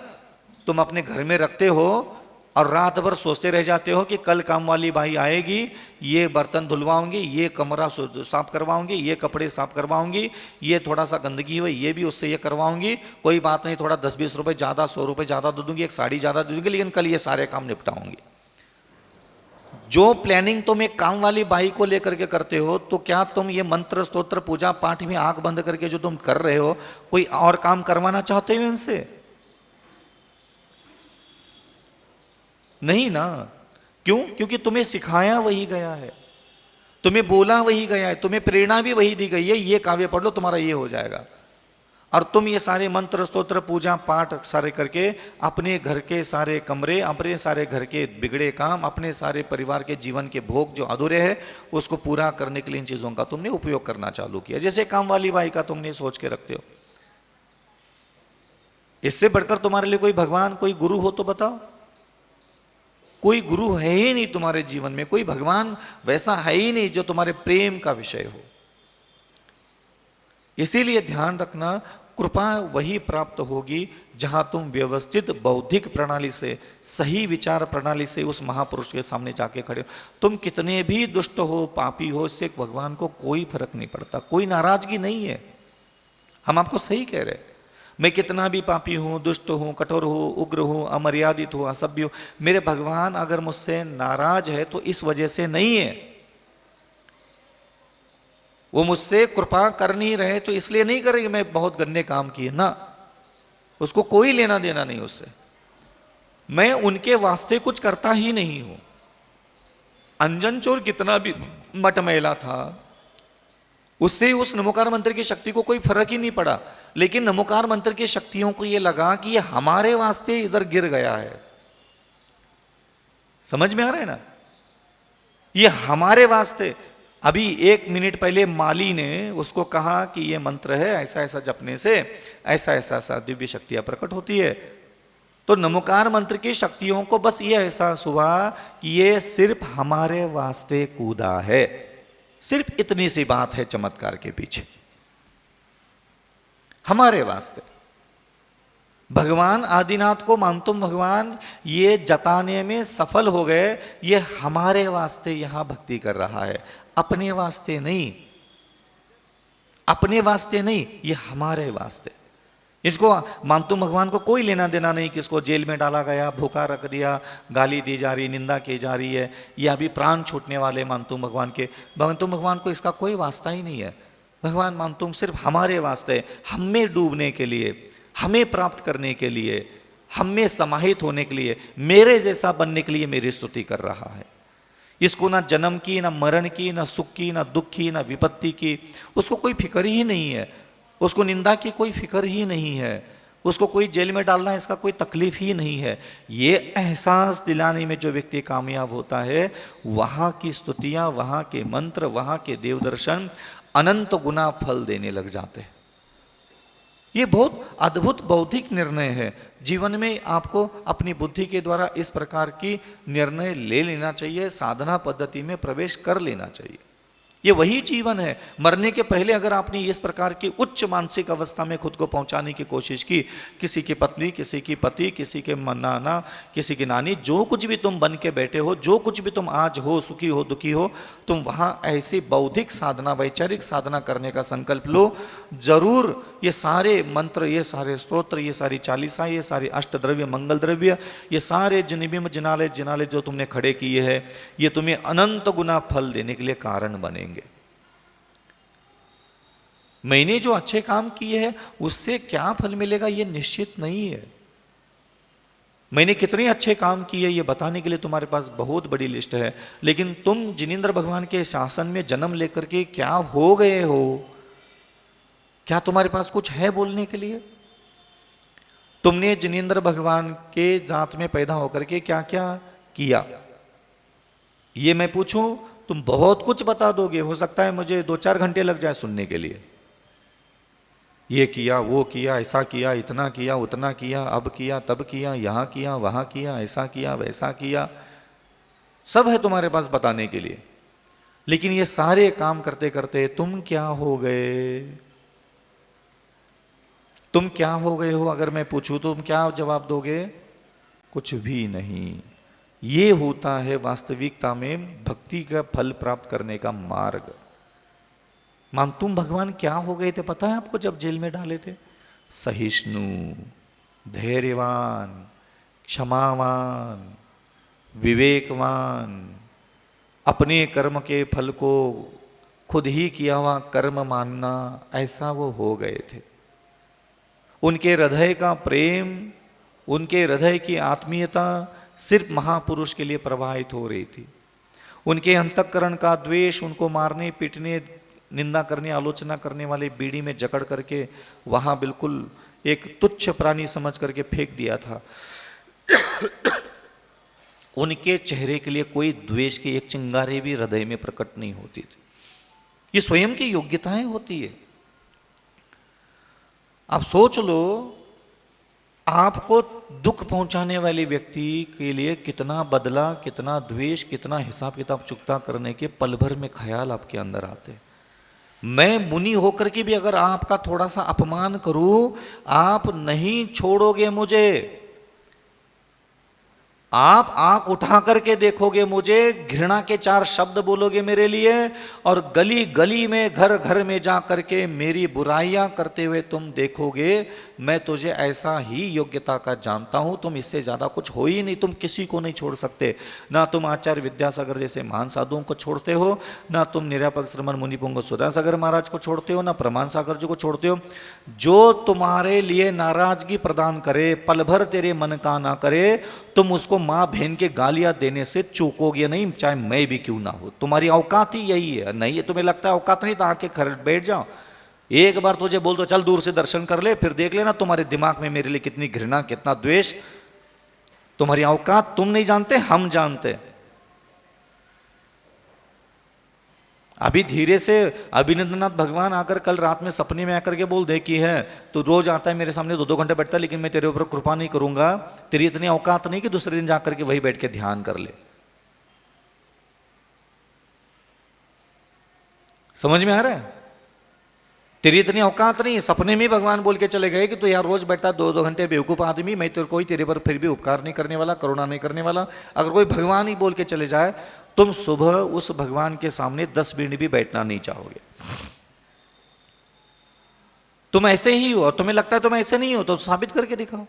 तुम अपने घर में रखते हो और रात भर सोचते रह जाते हो कि कल काम वाली बाई आएगी, ये बर्तन धुलवाऊंगी, ये कमरा साफ करवाऊंगी, ये कपड़े साफ करवाऊंगी, ये थोड़ा सा गंदगी हुई ये भी उससे ये करवाऊंगी, कोई बात नहीं, थोड़ा 10-20 रुपए ज़्यादा, 100 रुपए ज़्यादा दे दूंगी, एक साड़ी ज़्यादा दे दूंगी, लेकिन कल ये सारे काम निपटाऊंगी। जो प्लानिंग तुम एक काम वाली बाई को लेकर के करते हो, तो क्या तुम ये मंत्र स्तोत्र पूजा पाठ में आंख बंद करके जो तुम कर रहे हो, कोई और काम करवाना चाहते हो इनसे? नहीं ना। क्यों? क्योंकि तुम्हें सिखाया वही गया है, तुम्हें बोला वही गया है, तुम्हें प्रेरणा भी वही दी गई है, ये काव्य पढ़ लो तुम्हारा ये हो जाएगा। और तुम ये सारे मंत्र स्तोत्र पूजा पाठ सारे करके अपने घर के सारे कमरे, अपने सारे घर के बिगड़े काम, अपने सारे परिवार के जीवन के भोग जो अधूरे हैं, उसको पूरा करने के लिए इन चीजों का तुमने उपयोग करना चालू किया। जैसे काम वाली बाई का तुमने सोच के रखते हो। इससे बढ़कर तुम्हारे लिए कोई भगवान, कोई गुरु हो तो बताओ? कोई गुरु है ही नहीं तुम्हारे जीवन में, कोई भगवान वैसा है ही नहीं जो तुम्हारे प्रेम का विषय हो। इसीलिए ध्यान रखना, कृपा वही प्राप्त होगी जहां तुम व्यवस्थित बौद्धिक प्रणाली से, सही विचार प्रणाली से उस महापुरुष के सामने जाके खड़े हो। तुम कितने भी दुष्ट हो, पापी हो, इससे भगवान को कोई फर्क नहीं पड़ता, कोई नाराजगी नहीं है। हम आपको सही कह रहे हैं। मैं कितना भी पापी हूं, दुष्ट हूं, कठोर हूं, उग्र हूं, अमर्यादित हूं, असभ्य हूं, मेरे भगवान अगर मुझसे नाराज है तो इस वजह से नहीं है, वो मुझसे कृपा कर नहीं रहे तो इसलिए नहीं कर रही मैं बहुत गंदे काम किए ना, उसको कोई लेना देना नहीं उससे। मैं उनके वास्ते कुछ करता ही नहीं हूं। अंजन चोर कितना भी मटमैला था, उससे उस नमोकार मंत्र की शक्ति को कोई फर्क ही नहीं पड़ा। लेकिन नमोकार मंत्र की शक्तियों को यह लगा कि यह हमारे वास्ते इधर गिर गया है। समझ में आ रहा है ना? यह हमारे वास्ते। अभी 1 मिनट पहले माली ने उसको कहा कि यह मंत्र है, ऐसा ऐसा जपने से ऐसा ऐसा ऐसा दिव्य शक्तियां प्रकट होती है। तो नमोकार मंत्र की शक्तियों को बस यह एहसास हुआ कि यह सिर्फ हमारे वास्ते कूदा है। सिर्फ इतनी सी बात है चमत्कार के पीछे, हमारे वास्ते। भगवान आदिनाथ को मानतुम भगवान ये जताने में सफल हो गए, ये हमारे वास्ते यहां भक्ति कर रहा है, अपने वास्ते नहीं, अपने वास्ते नहीं, ये हमारे वास्ते। इसको मानतुम भगवान को कोई लेना देना नहीं कि इसको जेल में डाला गया, भूखा रख दिया, गाली दी जा रही, निंदा की जा रही है, या अभी प्राण छूटने वाले मानतुम भगवान के। मानतुम भगवान को इसका कोई वास्ता ही नहीं है। भगवान मानतुम सिर्फ हमारे वास्ते, हम में डूबने के लिए, हमें प्राप्त करने के लिए, हम में समाहित होने के लिए, मेरे जैसा बनने के लिए मेरी स्तुति कर रहा है। इसको ना जन्म की, ना मरण की, ना सुख की, ना दुख की, ना विपत्ति की उसको कोई फिक्र ही नहीं है। उसको निंदा की कोई फिक्र ही नहीं है। उसको कोई जेल में डालना इसका कोई तकलीफ ही नहीं है। ये एहसास दिलाने में जो व्यक्ति कामयाब होता है, वहां की स्तुतियां, वहां के मंत्र, वहां के देव दर्शन अनंत गुना फल देने लग जाते हैं। ये बहुत अद्भुत बौद्धिक निर्णय है। जीवन में आपको अपनी बुद्धि के द्वारा इस प्रकार की निर्णय ले लेना चाहिए, साधना पद्धति में प्रवेश कर लेना चाहिए। ये वही जीवन है। मरने के पहले अगर आपने इस प्रकार की उच्च मानसिक अवस्था में खुद को पहुंचाने की कोशिश की, किसी की पत्नी, किसी की पति, किसी के नाना, किसी की नानी, जो कुछ भी तुम बन के बैठे हो, जो कुछ भी तुम आज हो, सुखी हो, दुखी हो, तुम वहां ऐसी बौद्धिक साधना, वैचारिक साधना करने का संकल्प लो। जरूर ये सारे मंत्र, ये सारे स्तोत्र, ये सारी चालीसा, ये सारे अष्टद्रव्य, मंगल द्रव्य, ये सारे जिनिबिम जिनाले जिनाले जो तुमने खड़े किए हैं, ये तुम्हें अनंत गुना फल देने के लिए कारण बनेंगे। मैंने जो अच्छे काम किए हैं उससे क्या फल मिलेगा ये निश्चित नहीं है। मैंने कितने अच्छे काम किए ये बताने के लिए तुम्हारे पास बहुत बड़ी लिस्ट है, लेकिन तुम जिनेंद्र भगवान के शासन में जन्म लेकर के क्या हो गए हो, क्या तुम्हारे पास कुछ है बोलने के लिए? तुमने जिनेंद्र भगवान के जात में पैदा होकर के क्या क्या किया, ये मैं पूछूं, तुम बहुत कुछ बता दोगे। हो सकता है मुझे 2-4 घंटे लग जाए सुनने के लिए। ये किया, वो किया, ऐसा किया, इतना किया, उतना किया, अब किया, तब किया, यहां किया, वहां किया, ऐसा किया, वैसा किया, सब है तुम्हारे पास बताने के लिए। लेकिन ये सारे काम करते करते तुम क्या हो गए? तुम क्या हो गए हो अगर मैं पूछूं तो तुम क्या जवाब दोगे? कुछ भी नहीं। ये होता है वास्तविकता में भक्ति का फल प्राप्त करने का मार्ग। मानतुम भगवान क्या हो गए थे पता है आपको जब जेल में डाले थे? सहिष्णु, धैर्यवान, क्षमावान, विवेकवान, अपने कर्म के फल को खुद ही किया हुआ कर्म मानना, ऐसा वो हो गए थे। उनके हृदय का प्रेम, उनके हृदय की आत्मीयता सिर्फ महापुरुष के लिए प्रवाहित हो रही थी। उनके अंतःकरण का द्वेष उनको मारने, पीटने, निंदा करने, आलोचना करने वाले बीड़ी में जकड़ करके वहां बिल्कुल एक तुच्छ प्राणी समझ करके फेंक दिया था। उनके चेहरे के लिए कोई द्वेष की एक चिंगारी भी हृदय में प्रकट नहीं होती थी। ये स्वयं की योग्यताएं होती है। आप सोच लो, आपको दुख पहुंचाने वाले व्यक्ति के लिए कितना बदला, कितना द्वेष, कितना हिसाब किताब चुकता करने के पल भर में ख्याल आपके अंदर आते। मैं मुनि होकर के भी अगर आपका थोड़ा सा अपमान करूं, आप नहीं छोड़ोगे मुझे। आप आंख उठा करके देखोगे मुझे, घृणा के 4 शब्द बोलोगे मेरे लिए, और गली गली में, घर घर में जा करके मेरी बुराइयां करते हुए तुम देखोगे। मैं तुझे ऐसा ही योग्यता का जानता हूं, तुम इससे ज्यादा कुछ हो ही नहीं। तुम किसी को नहीं छोड़ सकते। ना तुम आचार्य विद्यासागर जैसे महान साधुओं को छोड़ते हो, ना तुम निरापक श्रमण मुनि पुंग सुधासागर महाराज को छोड़ते हो, ना प्रमाण सागर जी को छोड़ते हो। जो तुम्हारे लिए नाराजगी प्रदान करे, पल भर तेरे मन का ना करे, तुम उसको माँ बहन के गालियां देने से चूकोगे नहीं, चाहे मैं भी क्यों ना हो। तुम्हारी औकात ही यही है। नहीं है तुम्हें लगता है औकात नहीं तो आके खड़े बैठ जाओ। एक बार तुझे बोल दो चल दूर से दर्शन कर ले, फिर देख लेना तुम्हारे दिमाग में मेरे लिए कितनी घृणा, कितना द्वेष। तुम्हारी औकात तुम नहीं जानते, हम जानते। अभी धीरे से अभिनंदनाथ भगवान आकर कल रात में सपने में आकर के बोल दे कि है तो रोज आता है मेरे सामने 2-2 घंटे बैठता है, लेकिन मैं तेरे ऊपर कृपा नहीं करूंगा, तेरी इतनी औकात नहीं कि दूसरे दिन जाकर के वही बैठ के ध्यान कर ले। समझ में आ रहा है? तेरी इतनी औकात नहीं है। सपने में भगवान बोल के चले गए कि तो यार रोज बैठता 2-2 घंटे, बेवकूफ आदमी, मैं तेरे कोई तेरे पर फिर भी उपकार नहीं करने वाला, करुणा नहीं करने वाला। अगर कोई भगवान ही बोल के चले जाए, तुम सुबह उस भगवान के सामने 10 मिनट भी बैठना नहीं चाहोगे। तुम ऐसे ही हो और तुम्हें लगता है तुम ऐसे नहीं हो, तो साबित करके दिखाओ,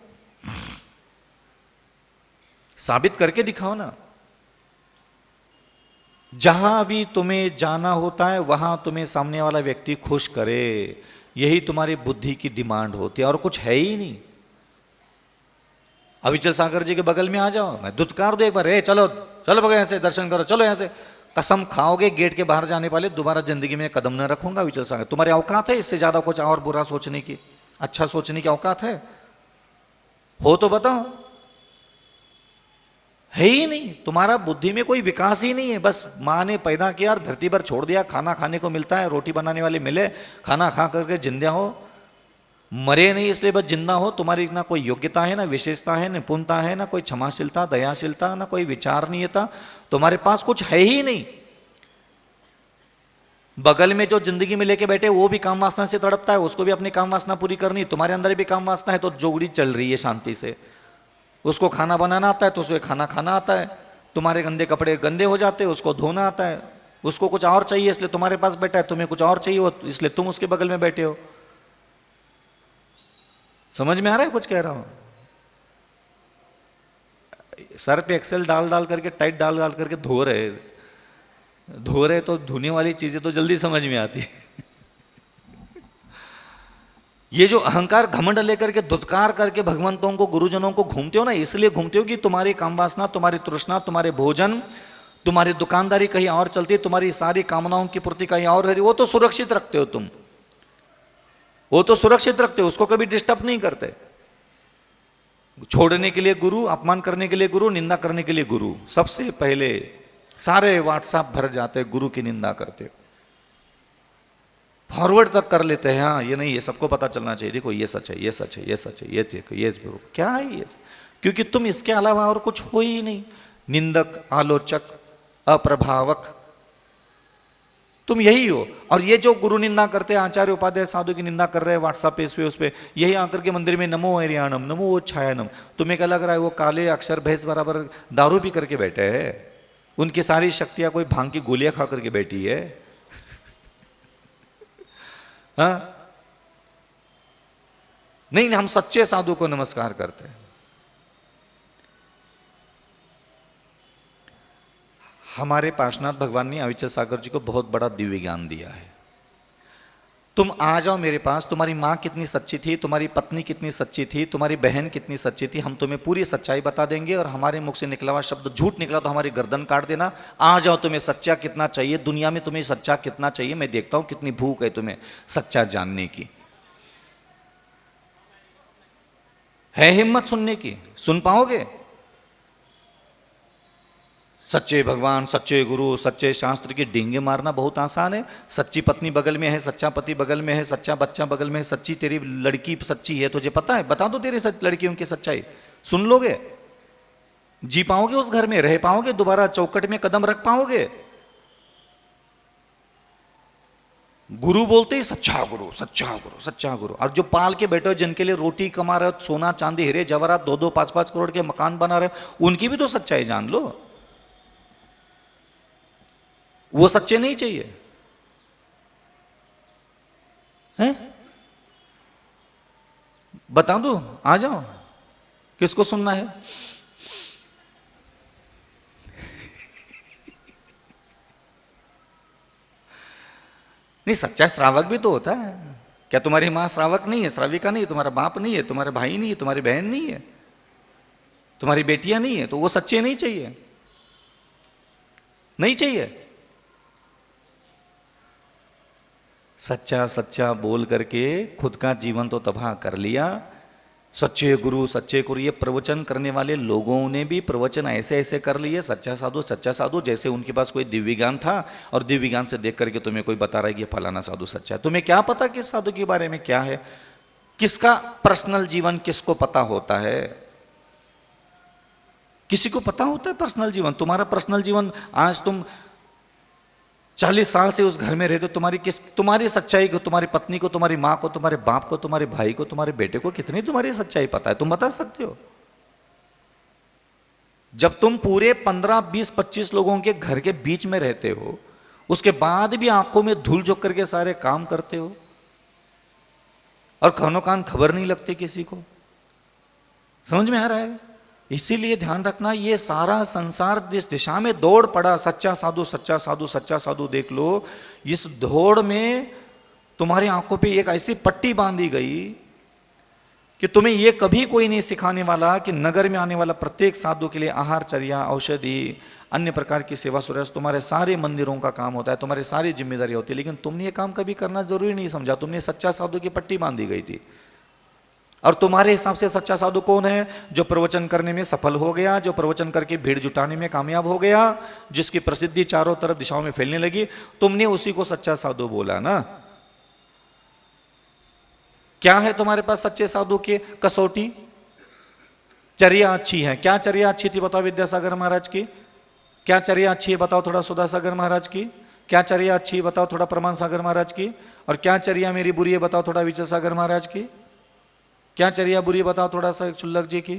साबित करके दिखाओ ना। जहां भी तुम्हें जाना होता है वहां तुम्हें सामने वाला व्यक्ति खुश करे, यही तुम्हारी बुद्धि की डिमांड होती है, और कुछ है ही नहीं। अविचल सागर जी के बगल में आ जाओ, मैं दुत्कार दो एक बार, चलो चलो बगैर ऐसे दर्शन करो, चलो यहाँ से, कसम खाओगे गेट के बाहर जाने वाले दोबारा जिंदगी में कदम न रखूंगा अविचल सागर। तुम्हारी औकात है इससे ज्यादा कुछ और बुरा सोचने की? अच्छा सोचने की औकात है? हो तो बताओ। है ही नहीं। तुम्हारा बुद्धि में कोई विकास ही नहीं है। बस माँ ने पैदा किया और धरती पर छोड़ दिया, खाना खाने को मिलता है, रोटी बनाने वाले मिले, खाना खा करके जिंदा हो, मरे नहीं इसलिए बस जिंदा हो। तुम्हारी ना कोई योग्यता है, ना विशेषता है, निपुणता है, ना कोई क्षमाशीलता, दयाशीलता, ना कोई विचारणीयता, तुम्हारे पास कुछ है ही नहीं। बगल में जो जिंदगी में लेके बैठे वो भी काम वासना से तड़पता है, उसको भी अपनी काम वासना पूरी करनी, तुम्हारे अंदर भी काम वासना है, तो जोड़ी चल रही है शांति से। उसको खाना बनाना आता है तो उसे खाना खाना आता है, तुम्हारे गंदे कपड़े गंदे हो जाते हैं, उसको धोना आता है। उसको कुछ और चाहिए इसलिए तुम्हारे पास बैठा है, तुम्हें कुछ और चाहिए हो इसलिए तुम उसके बगल में बैठे हो। समझ में आ रहा है कुछ कह रहा हूं? सर पे एक्सेल डाल डाल करके, टाइट डाल डाल करके धो रहे तो धोने वाली चीजें तो जल्दी समझ में आती है। ये जो अहंकार घमंड लेकर के धुतकार करके भगवंतों को, गुरुजनों को घूमते हो ना, इसलिए घूमते हो कि तुम्हारी कामवासना, तुम्हारी तृष्णा, तुम्हारे भोजन, तुम्हारी दुकानदारी कहीं और चलती है, तुम्हारी सारी कामनाओं की पूर्ति कहीं और है। वो तो सुरक्षित रखते हो तुम, वो तो सुरक्षित रखते हो, उसको कभी डिस्टर्ब नहीं करते। छोड़ने के लिए गुरु, अपमान करने के लिए गुरु, निंदा करने के लिए गुरु। सबसे पहले सारे व्हाट्सएप भर जाते गुरु की निंदा करते, फॉरवर्ड तक कर लेते हैं। हाँ ये नहीं, ये सबको पता चलना चाहिए, देखो ये सच है, ये सच है, ये सच है, ये देखो ये क्या है ये, क्योंकि तुम इसके अलावा और कुछ हो ही नहीं। निंदक, आलोचक, अप्रभावक, तुम यही हो। और ये जो गुरु निंदा करते हैं, आचार्य उपाध्याय साधु की निंदा कर रहे हैं व्हाट्सएप पे, इस पे उस पे, यही आकर के मंदिर में नमो हरियाणम, नमो छायानम, तुम्हें क्या लग रहा है वो काले अक्षर भैंस बराबर दारू पी करके बैठे हैं? उनकी सारी शक्तियां कोई भांग की गोलियां खा करके बैठी है? हाँ नहीं, हम सच्चे साधु को नमस्कार करते हैं। हमारे पार्श्वनाथ भगवान ने अविचल सागर जी को बहुत बड़ा दिव्य ज्ञान दिया है। तुम आ जाओ मेरे पास, तुम्हारी माँ कितनी सच्ची थी, तुम्हारी पत्नी कितनी सच्ची थी, तुम्हारी बहन कितनी सच्ची थी, हम तुम्हें पूरी सच्चाई बता देंगे। और हमारे मुख से निकला हुआ शब्द झूठ निकला तो हमारी गर्दन काट देना। आ जाओ, तुम्हें सच्चा कितना चाहिए, दुनिया में तुम्हें सच्चा कितना चाहिए, मैं देखता हूं कितनी भूख है तुम्हें सच्चा जानने की। है हिम्मत सुनने की? सुन पाओगे? सच्चे भगवान, सच्चे गुरु, सच्चे शास्त्र के डींगे मारना बहुत आसान है। सच्ची पत्नी बगल में है, सच्चा पति बगल में है, सच्चा बच्चा बगल में है, सच्ची तेरी लड़की सच्ची है, तुझे पता है? बता दो तेरी लड़कियों की सच्चाई, सुन लोगे? जी पाओगे उस घर में? रह पाओगे? दोबारा चौकट में कदम रख पाओगे? गुरु बोलते ही सच्चा गुरु, सच्चा गुरु, सच्चा गुरु। और जो पाल के बैठे हो, जिनके लिए रोटी कमा रहे हो, सोना चांदी हीरे जवाहरात 2-2, 5-5 करोड़ के मकान बना रहे हो, उनकी भी तो सच्चाई जान लो। वो सच्चे नहीं चाहिए हैं? बता दो, आ जाओ, किसको सुनना है? नहीं, सच्चा श्रावक भी तो होता है। क्या तुम्हारी मां श्रावक नहीं है, श्राविका नहीं है, तुम्हारा बाप नहीं है, तुम्हारा भाई नहीं है, तुम्हारी बहन नहीं है? तुम्हारी बेटियां नहीं है तो वो सच्चे नहीं चाहिए, नहीं चाहिए। सच्चा सच्चा बोल करके खुद का जीवन तो तबाह कर लिया। सच्चे गुरु सच्चे गुरु, ये प्रवचन करने वाले लोगों ने भी प्रवचन ऐसे ऐसे कर लिए, सच्चा साधु जैसे उनके पास कोई दिव्य ज्ञान था और दिव्य ज्ञान से देख करके तुम्हें कोई बता रहा है कि फलाना साधु सच्चा है। तुम्हें क्या पता किस साधु के बारे में क्या है, किसका पर्सनल जीवन किसको पता होता है? किसी को पता होता है पर्सनल जीवन? तुम्हारा पर्सनल जीवन, आज तुम 40 साल से उस घर में रहते हो, तुम्हारी सच्चाई को, तुम्हारी पत्नी को, तुम्हारी माँ को, तुम्हारे बाप को, तुम्हारे भाई को, तुम्हारे बेटे को कितनी तुम्हारी सच्चाई पता है? तुम बता सकते हो? जब तुम पूरे 15, 20, 25 लोगों के घर के बीच में रहते हो, उसके बाद भी आंखों में धूल झोंक करके सारे काम करते हो और कानो कान खबर नहीं लगती किसी को। समझ में आ रहा है? इसीलिए ध्यान रखना, ये सारा संसार जिस दिशा में दौड़ पड़ा, सच्चा साधु सच्चा साधु सच्चा साधु देख लो, इस दौड़ में तुम्हारी आंखों पे एक ऐसी पट्टी बांधी गई कि तुम्हें ये कभी कोई नहीं सिखाने वाला कि नगर में आने वाला प्रत्येक साधु के लिए आहारचर्या, औषधि, अन्य प्रकार की सेवा सुरक्षा, तुम्हारे सारे मंदिरों का काम होता है, तुम्हारी सारी जिम्मेदारी होती है, लेकिन तुमने ये काम कभी करना जरूरी नहीं समझा। तुमने सच्चा साधु की पट्टी बांधी गई थी। और तुम्हारे हिसाब से सच्चा साधु कौन है? जो प्रवचन करने में सफल हो गया, जो प्रवचन करके भीड़ जुटाने में कामयाब हो गया, जिसकी प्रसिद्धि चारों तरफ दिशाओं में फैलने लगी, तुमने उसी को सच्चा साधु बोला ना। क्या है तुम्हारे पास सच्चे साधु की कसौटी? चर्या अच्छी है। क्या चर्या अच्छी थी बताओ विद्यासागर महाराज की? क्या चर्या अच्छी है बताओ थोड़ा सुधासागर महाराज की? क्या चर्या अच्छी है बताओ थोड़ा प्रमाण सागर महाराज की? और क्या चर्या मेरी बुरी है बताओ थोड़ा विजय सागर महाराज की? क्या चर्या बुरी बताओ थोड़ा सा चुल्लक जी की?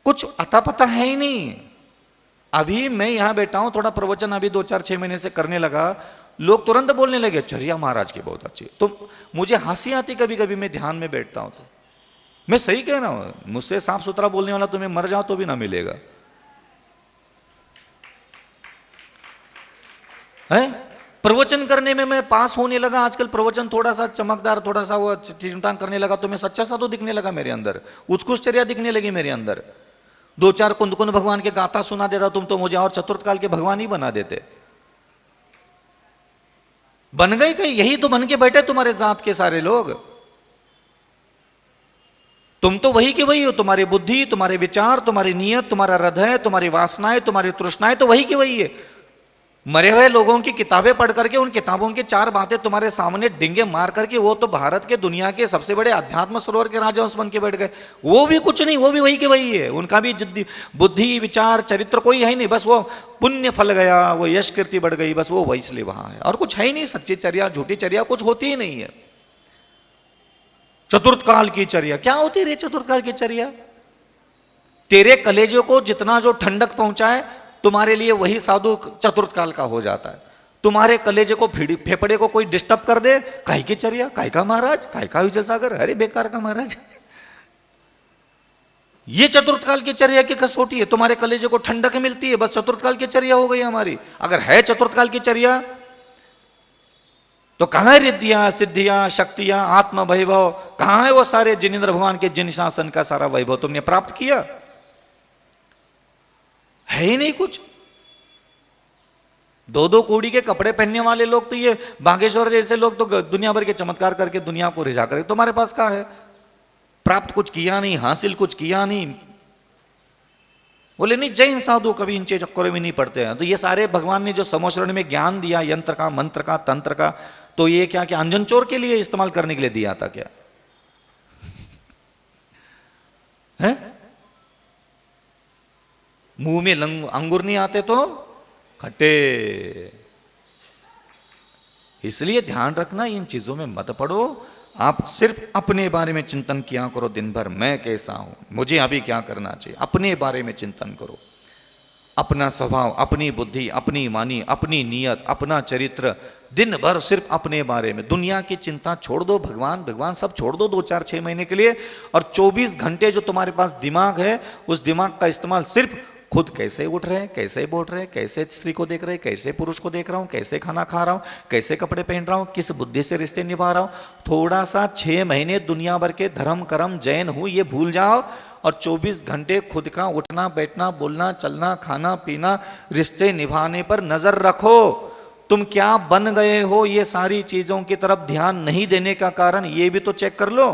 कुछ अता पता है ही नहीं। अभी मैं यहां बैठा हूं, थोड़ा प्रवचन अभी 2-4-6 महीने से करने लगा, लोग तुरंत बोलने लगे चर्या महाराज की बहुत अच्छी। तो मुझे हंसी आती कभी कभी, मैं ध्यान में बैठता हूं तो मैं सही कह रहा हूं, मुझसे साफ सुथरा बोलने वाला तुम्हें मर जाओ तो भी ना मिलेगा है? प्रवचन करने में मैं पास होने लगा, आजकल प्रवचन थोड़ा सा चमकदार, थोड़ा सा वो चिंतान करने लगा तो मैं सच्चा साधु दिखने लगा मेरे अंदर, उत्कृष्टचर्या दिखने लगी मेरे अंदर। 2-4 कुंद भगवान के गाथा सुना देता तुम तो मुझे और चतुर्थ काल के भगवान ही बना देते। बन गए कहीं, यही तो बन के बैठे तुम्हारे जात के सारे लोग। तुम तो वही के वही हो, तुम्हारी बुद्धि, तुम्हारे विचार, तुम्हारी नीयत, तुम्हारा हृदय, तुम्हारी वासनाएं, तुम्हारी तृष्णाएं तो वही की वही है। मरे हुए लोगों की किताबें पढ़ करके उन किताबों की 4 बातें तुम्हारे सामने डिंगे मार करके वो तो भारत के दुनिया के सबसे बड़े अध्यात्म सरोवर के राजहंस बन के बैठ गए। वो भी कुछ नहीं, वो भी वही के वही है। उनका भी बुद्धि, विचार, चरित्र कोई है ही नहीं, बस वो पुण्य फल गया, वो यश कीर्ति बढ़ गई, बस वो वही इसलिए वहां है, और कुछ है ही नहीं। सच्ची चर्या, झूठी चर्या कुछ होती ही नहीं है। चतुर्थ काल की चर्या क्या होती रे? चतुर्थ काल की चर्या तेरे कलेजे को जितना जो ठंडक पहुंचाए, तुम्हारे लिए वही साधु चतुर्थ काल का हो जाता है। तुम्हारे कलेजे को, फेफड़े को कोई डिस्टर्ब कर दे, काहे की चर्या, काहे का महाराज, काहे का विजय सागर, अरे बेकार का महाराज। ये चतुर्थ काल की चर्या की कसौटी है। तुम्हारे कलेजे को ठंडक मिलती है, बस चतुर्थ काल की चर्या हो गई हमारी। अगर है चतुर्थ काल की चर्या तो कहां है रिद्धियां, सिद्धियां, शक्तियां, आत्म वैभव? कहां है वो सारे जिनेंद्र भगवान के जिन शासन का सारा वैभव तुमने प्राप्त किया? है ही नहीं कुछ। 2-2 कोड़ी के कपड़े पहनने वाले लोग तो, ये बागेश्वर जैसे लोग तो दुनिया भर के चमत्कार करके दुनिया को रिझा करे। तुम्हारे पास क्या है? प्राप्त कुछ किया नहीं, हासिल कुछ किया नहीं। बोले नहीं, जैन साधु कभी इन चक्करों में नहीं पड़ते हैं। तो ये सारे भगवान ने जो समोशरण में ज्ञान दिया, यंत्र का, मंत्र का, तंत्र का, तो ये क्या क्या अंजन चोर के लिए इस्तेमाल करने के लिए दिया था क्या है? मुंह में अंगूर नहीं आते तो खट्टे। इसलिए ध्यान रखना, इन चीजों में मत पड़ो। आप सिर्फ अपने बारे में चिंतन किया करो दिन भर, मैं कैसा हूं, मुझे अभी क्या करना चाहिए, अपने बारे में चिंतन करो। अपना स्वभाव, अपनी बुद्धि, अपनी वाणी, अपनी नीयत, अपना चरित्र, दिन भर सिर्फ अपने बारे में। दुनिया की चिंता छोड़ दो, भगवान भगवान सब छोड़ दो 2-4-6 महीने के लिए, और 24 घंटे जो तुम्हारे पास दिमाग है, उस दिमाग का इस्तेमाल सिर्फ खुद कैसे उठ रहे हैं, कैसे बैठ रहे हैं, कैसे स्त्री को देख रहे हैं, कैसे पुरुष को देख रहा हूं, कैसे खाना खा रहा हूं, कैसे कपड़े पहन रहा हूं, किस बुद्धि से रिश्ते निभा रहा हूं। थोड़ा सा 6 महीने दुनिया भर के धर्म कर्म जैन हूं ये भूल जाओ और 24 घंटे खुद का उठना बैठना बोलना चलना खाना पीना रिश्ते निभाने पर नजर रखो। तुम क्या बन गए हो ये सारी चीजों की तरफ ध्यान नहीं देने का कारण ये भी तो चेक कर लो।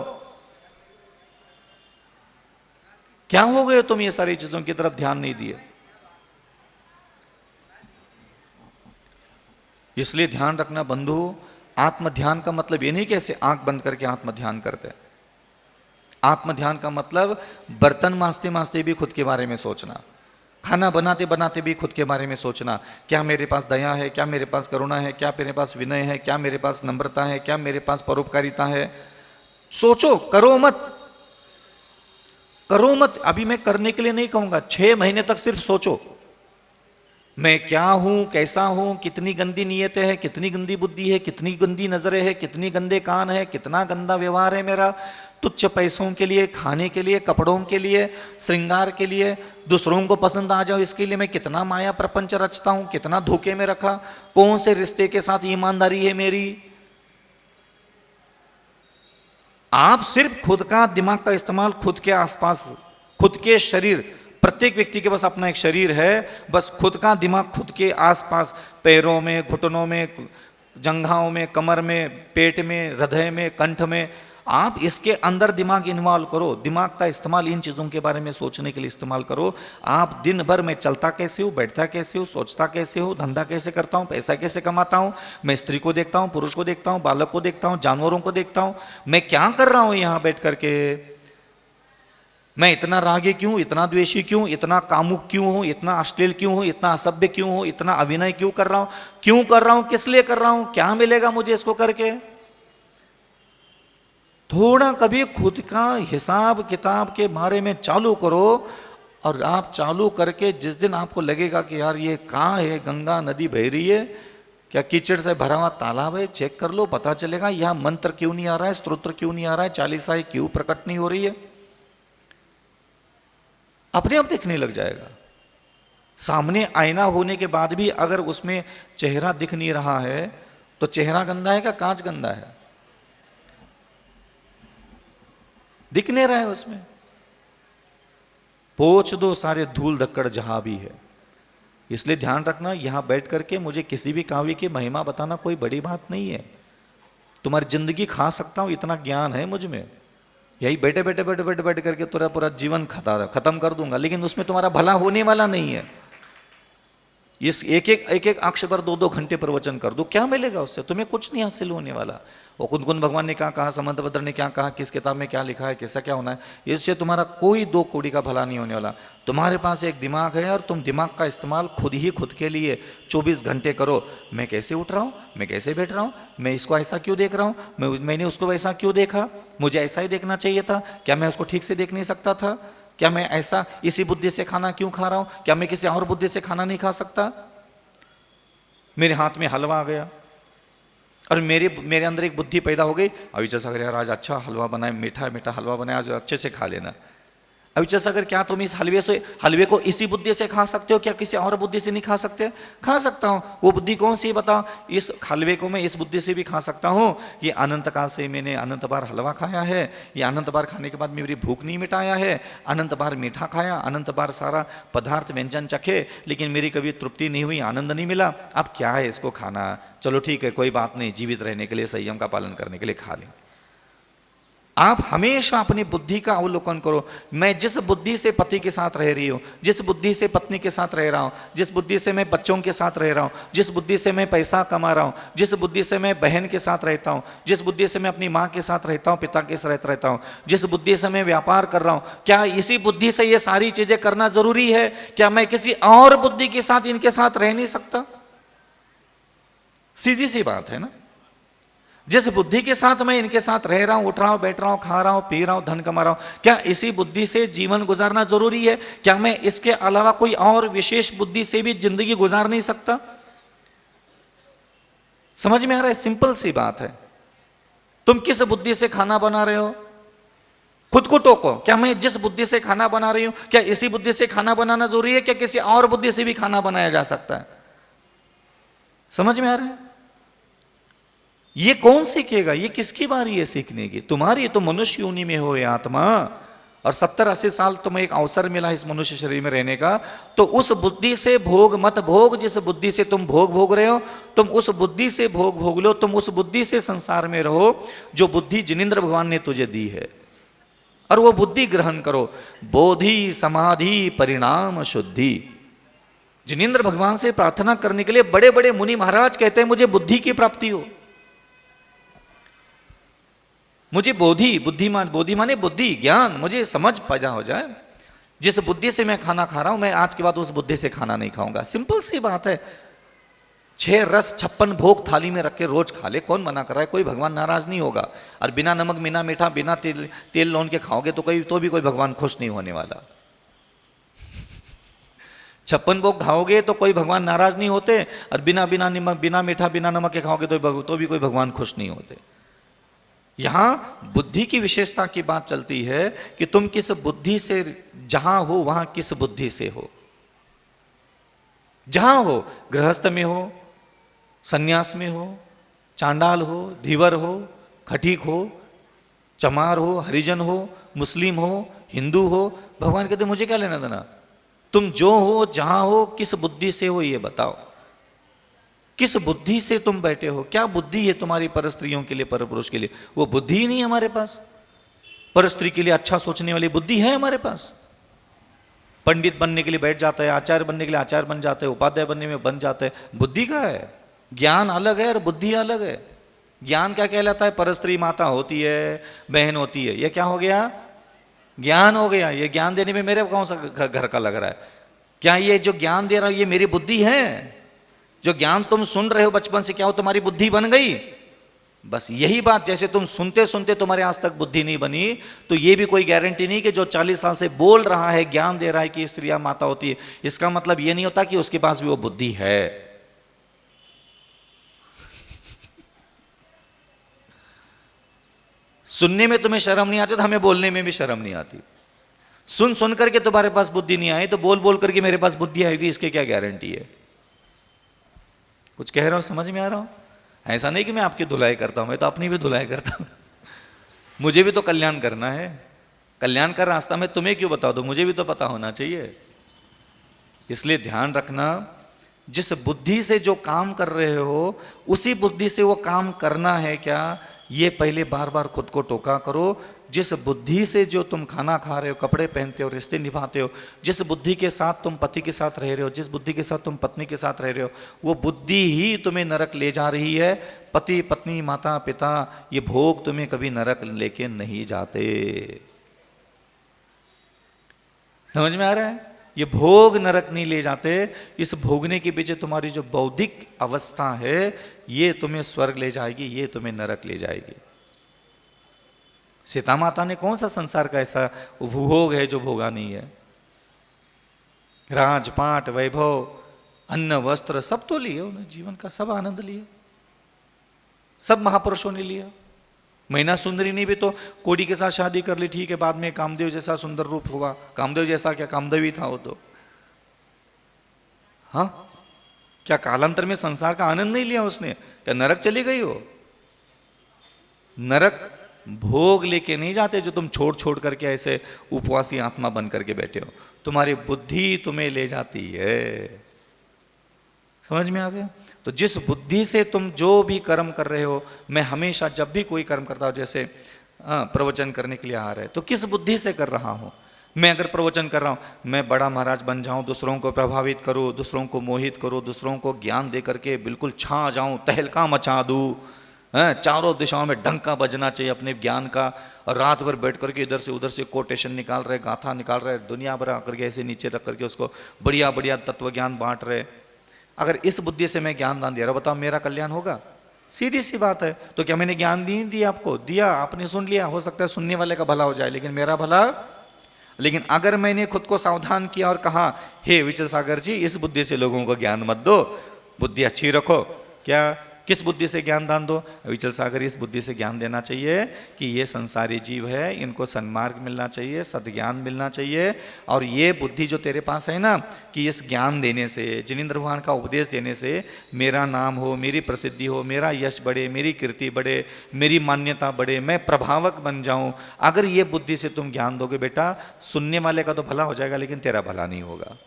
क्या हो गए तुम ये सारी चीजों की तरफ ध्यान नहीं दिए। इसलिए ध्यान रखना बंधु, आत्म ध्यान का मतलब ये नहीं कि ऐसे आंख बंद करके आत्म ध्यान करते। आत्म ध्यान का मतलब बर्तन मांजते मांजते भी खुद के बारे में सोचना, खाना बनाते बनाते भी खुद के बारे में सोचना, क्या मेरे पास दया है, क्या मेरे पास करुणा है, क्या मेरे पास विनय है, क्या मेरे पास नम्रता है, क्या मेरे पास परोपकारिता है। सोचो, करो मत, करो मत। अभी मैं करने के लिए नहीं कहूंगा, 6 महीने तक सिर्फ सोचो मैं क्या हूं, कैसा हूं, कितनी गंदी नीयतें है, कितनी गंदी बुद्धि है, कितनी गंदी नजरें है, कितनी गंदे कान है, कितना गंदा व्यवहार है मेरा, तुच्छ पैसों के लिए, खाने के लिए, कपड़ों के लिए, श्रृंगार के लिए, दूसरों को पसंद आ जाओ इसके लिए मैं कितना माया प्रपंच रचता हूं, कितना धोखे में रखा, कौन से रिश्ते के साथ ईमानदारी है मेरी। आप सिर्फ खुद का दिमाग का इस्तेमाल खुद के आसपास, खुद के शरीर, प्रत्येक व्यक्ति के पास अपना एक शरीर है, बस खुद का दिमाग खुद के आसपास, पैरों में, घुटनों में, जंघाओं में, कमर में, पेट में, हृदय में, कंठ में, आप इसके अंदर दिमाग इन्वॉल्व करो। दिमाग का इस्तेमाल इन चीजों के बारे में सोचने के लिए इस्तेमाल करो। आप दिन भर मैं चलता कैसे हूँ, बैठता कैसे हूँ, सोचता कैसे हूँ, धंधा कैसे करता हूँ, पैसा कैसे कमाता हूँ, मैं स्त्री को देखता हूँ, पुरुष को देखता हूँ, बालक को देखता हूँ, जानवरों को देखता हूँ, मैं क्या कर रहा हूँ यहाँ बैठ करके, मैं इतना रागी क्यों, इतना द्वेषी क्यों, इतना कामुक क्यों हूं, इतना अश्लील क्यों हूं, इतना असभ्य क्यों हूं, इतना अभिनय क्यों कर रहा हूं, क्यों कर रहा हूं, किस लिए कर रहा हूं, क्या मिलेगा मुझे इसको करके। थोड़ा कभी खुद का हिसाब किताब के बारे में चालू करो, और आप चालू करके जिस दिन आपको लगेगा कि यार ये कहाँ है, गंगा नदी बह रही है क्या, कीचड़ से भरा हुआ तालाब है, चेक कर लो, पता चलेगा। यह मंत्र क्यों नहीं आ रहा है, स्तोत्र क्यों नहीं आ रहा है, चालीसाएं क्यों प्रकट नहीं हो रही है, अपने आप दिखने लग जाएगा। सामने आईना होने के बाद भी अगर उसमें चेहरा दिख नहीं रहा है तो चेहरा गंदा है क्या, कांच गंदा है, दिख नहीं रहा है उसमें। पोंछ दो सारे धूल धक्कड़ जहां भी है। इसलिए ध्यान रखना, यहां बैठ करके मुझे किसी भी काव्य की महिमा बताना कोई बड़ी बात नहीं है। तुम्हारी जिंदगी खा सकता हूं, इतना ज्ञान है मुझ में, यही बैठे बैठे बैठे बैठे बैठ करके पूरा पूरा जीवन खत्म कर दूंगा, लेकिन उसमें तुम्हारा भला होने वाला नहीं है। इस एक एक अक्षर 2-2 घंटे प्रवचन कर दो, क्या मिलेगा उससे, तुम्हें कुछ नहीं हासिल होने वाला। वो कुंदकुंद भगवान ने क्या कहा, समंतभद्र ने क्या कहा, किस किताब में क्या लिखा है, कैसा क्या होना है, इससे तुम्हारा कोई 2 कौड़ी का भला नहीं होने वाला। तुम्हारे पास एक दिमाग है और तुम दिमाग का इस्तेमाल खुद ही खुद के लिए 24 घंटे करो। मैं कैसे उठ रहा हूँ, मैं कैसे बैठ रहा हूँ, मैं इसको ऐसा क्यों देख रहा हूँ, मैंने उसको वैसा क्यों देखा, मुझे ऐसा ही देखना चाहिए था क्या, मैं उसको ठीक से देख नहीं सकता था क्या, मैं ऐसा इसी बुद्धि से खाना क्यों खा रहा हूँ, क्या मैं किसी और बुद्धि से खाना नहीं खा सकता। मेरे हाथ में हलवा आ गया और मेरे अंदर एक बुद्धि पैदा हो गई, अविचल सागर यार आज अच्छा हलवा बनाए, मीठा मीठा हलवा बनाए, आज अच्छे से खा लेना। अविचल सागर क्या तुम इस हलवे को इसी बुद्धि से खा सकते हो क्या, किसी और बुद्धि से नहीं खा सकते। खा सकता हूँ, वो बुद्धि कौन सी बताओ, इस हलवे को मैं इस बुद्धि से भी खा सकता हूँ। ये अनंत काल से मैंने अनंत बार हलवा खाया है, ये अनंत बार खाने के बाद मेरी भूख नहीं मिटाया है, अनंत बार मीठा खाया, अनंत बार सारा पदार्थ व्यंजन चखे, लेकिन मेरी कभी तृप्ति नहीं हुई, आनंद नहीं मिला। अब क्या है इसको खाना, चलो ठीक है कोई बात नहीं, जीवित रहने के लिए संयम का पालन करने के लिए खा लें। आप हमेशा अपनी बुद्धि का अवलोकन करो। मैं जिस बुद्धि से पति के साथ रह रही हूँ, जिस बुद्धि से पत्नी के साथ रह रहा हूँ, जिस बुद्धि से मैं बच्चों के साथ रह रहा हूँ, जिस बुद्धि से मैं पैसा कमा रहा हूँ, जिस बुद्धि से मैं बहन के साथ रहता हूँ, जिस बुद्धि से मैं अपनी माँ के साथ रहता हूँ, पिता के साथ रहता हूँ, जिस बुद्धि से मैं व्यापार कर रहा हूँ, क्या इसी बुद्धि से ये सारी चीजें करना जरूरी है क्या, मैं किसी और बुद्धि के साथ इनके साथ रह नहीं सकता। सीधी सी बात है ना। जिस बुद्धि के साथ मैं इनके साथ रह रहा हूं, उठ रहा हूं, बैठ रहा हूं, खा रहा हूं, पी रहा हूं, धन कमा रहा हूं, क्या इसी बुद्धि से जीवन गुजारना जरूरी है क्या, मैं इसके अलावा कोई और विशेष बुद्धि से भी जिंदगी गुजार नहीं सकता। समझ में आ रहा है, सिंपल सी बात है। तुम किस बुद्धि से खाना बना रहे हो, खुद को टोको, क्या मैं जिस बुद्धि से खाना बना रही हूं, क्या इसी बुद्धि से खाना बनाना जरूरी है, क्या किसी और बुद्धि से भी खाना बनाया जा सकता है? समझ में आ रहा है? ये कौन सीखेगा? ये किसकी बारी है सीखने की? तुम्हारी। तो मनुष्य योनि में हो ये आत्मा, और 70-80 साल तुम्हें एक अवसर मिला इस मनुष्य शरीर में रहने का, तो उस बुद्धि से भोग मत भोग। जिस बुद्धि से तुम भोग रहे हो, तुम उस बुद्धि से भोग लो, तुम उस बुद्धि से संसार में रहो जो बुद्धि जिनेंद्र भगवान ने तुझे दी है, और वो बुद्धि ग्रहण करो। बोधि समाधि परिणाम शुद्धि। जिनेंद्र भगवान से प्रार्थना करने के लिए बड़े बड़े मुनि महाराज कहते हैं मुझे बुद्धि की प्राप्ति हो, मुझे बोधि माने बुद्धि, ज्ञान, मुझे समझ पैदा हो जाए। जिस बुद्धि से मैं खाना खा रहा हूं, मैं आज के बाद उस बुद्धि से खाना नहीं खाऊंगा। सिंपल सी बात है। 6 रस 56 भोग थाली में रख के रोज खा ले, कौन मना कर रहा है? कोई भगवान नाराज नहीं होगा। और बिना नमक बिना मीठा बिना तेल लौन के खाओगे तो भी कोई भगवान खुश नहीं होने वाला। 56 भोग खाओगे तो कोई भगवान नाराज नहीं होते, और बिना मीठा बिना नमक के खाओगे तो भी कोई भगवान खुश नहीं होते। यहां बुद्धि की विशेषता की बात चलती है कि तुम किस बुद्धि से जहां हो, वहां किस बुद्धि से हो। जहां हो, गृहस्थ में हो, सन्यास में हो, चांडाल हो, धीवर हो, खटीक हो, चमार हो, हरिजन हो, मुस्लिम हो, हिंदू हो, भगवान कहते मुझे क्या लेना देना। तुम जो हो, जहां हो, किस बुद्धि से हो ये बताओ। किस बुद्धि से तुम बैठे हो? क्या बुद्धि है तुम्हारी पर स्त्रियों के लिए, पर पुरुष के लिए? वो बुद्धि ही नहीं हमारे पास। पर स्त्री के लिए अच्छा सोचने वाली बुद्धि है हमारे पास। पंडित बनने के लिए बैठ जाता है, आचार्य बनने के लिए आचार्य बन जाते हैं, उपाध्याय बनने में बन जाते हैं। बुद्धि का है। ज्ञान अलग है और बुद्धि अलग है। ज्ञान क्या कहलाता है? पर स्त्री माता होती है, बहन होती है, ये क्या हो गया? ज्ञान हो गया। ये ज्ञान देने में मेरे कौन सा घर का लग रहा है? क्या ये जो ज्ञान दे रहा हूं ये मेरी बुद्धि है? जो ज्ञान तुम सुन रहे हो बचपन से, क्या वो तुम्हारी बुद्धि बन गई? बस यही बात, जैसे तुम सुनते सुनते तुम्हारे आज तक बुद्धि नहीं बनी, तो ये भी कोई गारंटी नहीं कि जो 40 साल से बोल रहा है, ज्ञान दे रहा है कि स्त्रियां माता होती है, इसका मतलब ये नहीं होता कि उसके पास भी वो बुद्धि है। सुनने में तुम्हें शर्म नहीं आती तो हमें बोलने में भी शर्म नहीं आती। सुन करके तुम्हारे पास बुद्धि नहीं आई तो बोल करके मेरे पास बुद्धि आएगी, इसके क्या गारंटी है? कुछ कह रहा हूं, समझ में आ रहा हूं? ऐसा नहीं कि मैं आपकी धुलाई करता हूं, मैं तो अपनी भी धुलाई करता हूं। मुझे भी तो कल्याण करना है। कल्याण का रास्ता मैं तुम्हें क्यों बता दूं? मुझे भी तो पता होना चाहिए। इसलिए ध्यान रखना, जिस बुद्धि से जो काम कर रहे हो उसी बुद्धि से वो काम करना है क्या, ये पहले बार बार खुद को टोका करो। जिस बुद्धि से जो तुम खाना खा रहे हो, कपड़े पहनते हो, रिश्ते निभाते हो, जिस बुद्धि के साथ तुम पति के साथ रह रहे हो, जिस बुद्धि के साथ तुम पत्नी के साथ रह रहे हो, वो बुद्धि ही तुम्हें नरक ले जा रही है। पति पत्नी माता पिता ये भोग तुम्हें कभी नरक लेके नहीं जाते। समझ में आ रहा है? ये भोग नरक नहीं ले जाते। इस भोगने के पीछे तुम्हारी जो बौद्धिक अवस्था है ये तुम्हें स्वर्ग ले जाएगी, ये तुम्हें नरक ले जाएगी। सीता माता ने कौन सा संसार का ऐसा भोग है जो भोगा नहीं है? राजपाट, वैभव, अन्न, वस्त्र सब तो लिए उन्होंने, जीवन का सब आनंद लिया, सब महापुरुषों ने लिया। मैना सुंदरी ने भी तो कोड़ी के साथ शादी कर ली, ठीक है, बाद में कामदेव जैसा सुंदर रूप हुआ। कामदेव जैसा क्या, कामदेव ही था वो तो। हाँ, क्या कालांतर में संसार का आनंद नहीं लिया उसने? क्या नरक चली गई हो? नरक भोग लेके नहीं जाते जो तुम छोड़ करके ऐसे उपवासी आत्मा बन करके बैठे हो। तुम्हारी बुद्धि तुम्हें ले जाती है। समझ में आ गया? तो जिस बुद्धि से तुम जो भी कर्म कर रहे हो, मैं हमेशा जब भी कोई कर्म करता हूं, जैसे प्रवचन करने के लिए आ रहे, तो किस बुद्धि से कर रहा हूं? मैं अगर प्रवचन कर रहा हूं, मैं बड़ा महाराज बन जाऊं, दूसरों को प्रभावित करूं, दूसरों को मोहित करूं, दूसरों को ज्ञान दे करके बिल्कुल छा जाऊं, तहलका मचा दूं, चारों दिशाओं में डंका बजना चाहिए अपने ज्ञान का, और रात भर बैठ करके इधर से उधर से कोटेशन निकाल रहे, गाथा निकाल रहे, दुनिया भर आकर के ऐसे नीचे रख करके उसको बढ़िया बढ़िया तत्व ज्ञान बांट रहे। अगर इस बुद्धि से मैं ज्ञान दान दे रहा हूं, बताओ मेरा कल्याण होगा? सीधी सी बात है। तो क्या मैंने ज्ञान नहीं दिया आपको? दिया, आपने सुन लिया, हो सकता है सुनने वाले का भला हो जाए, लेकिन मेरा भला? लेकिन अगर मैंने खुद को सावधान किया और कहा, हे विचल सागर जी, इस बुद्धि से लोगों को ज्ञान मत दो, बुद्धि अच्छी रखो, क्या किस बुद्धि से ज्ञान दान दो? अविचल सागर इस बुद्धि से ज्ञान देना चाहिए कि ये संसारी जीव है, इनको सन्मार्ग मिलना चाहिए, सद्ज्ञान मिलना चाहिए। और ये बुद्धि जो तेरे पास है ना, कि इस ज्ञान देने से, जिनेंद्र भगवान का उपदेश देने से मेरा नाम हो, मेरी प्रसिद्धि हो, मेरा यश बढ़े, मेरी कीर्ति बढ़े, मेरी मान्यता बढ़े, मैं प्रभावक बन जाऊं। अगर ये बुद्धि से तुम ज्ञान दोगे बेटा, सुनने वाले का तो भला हो जाएगा लेकिन तेरा भला नहीं होगा।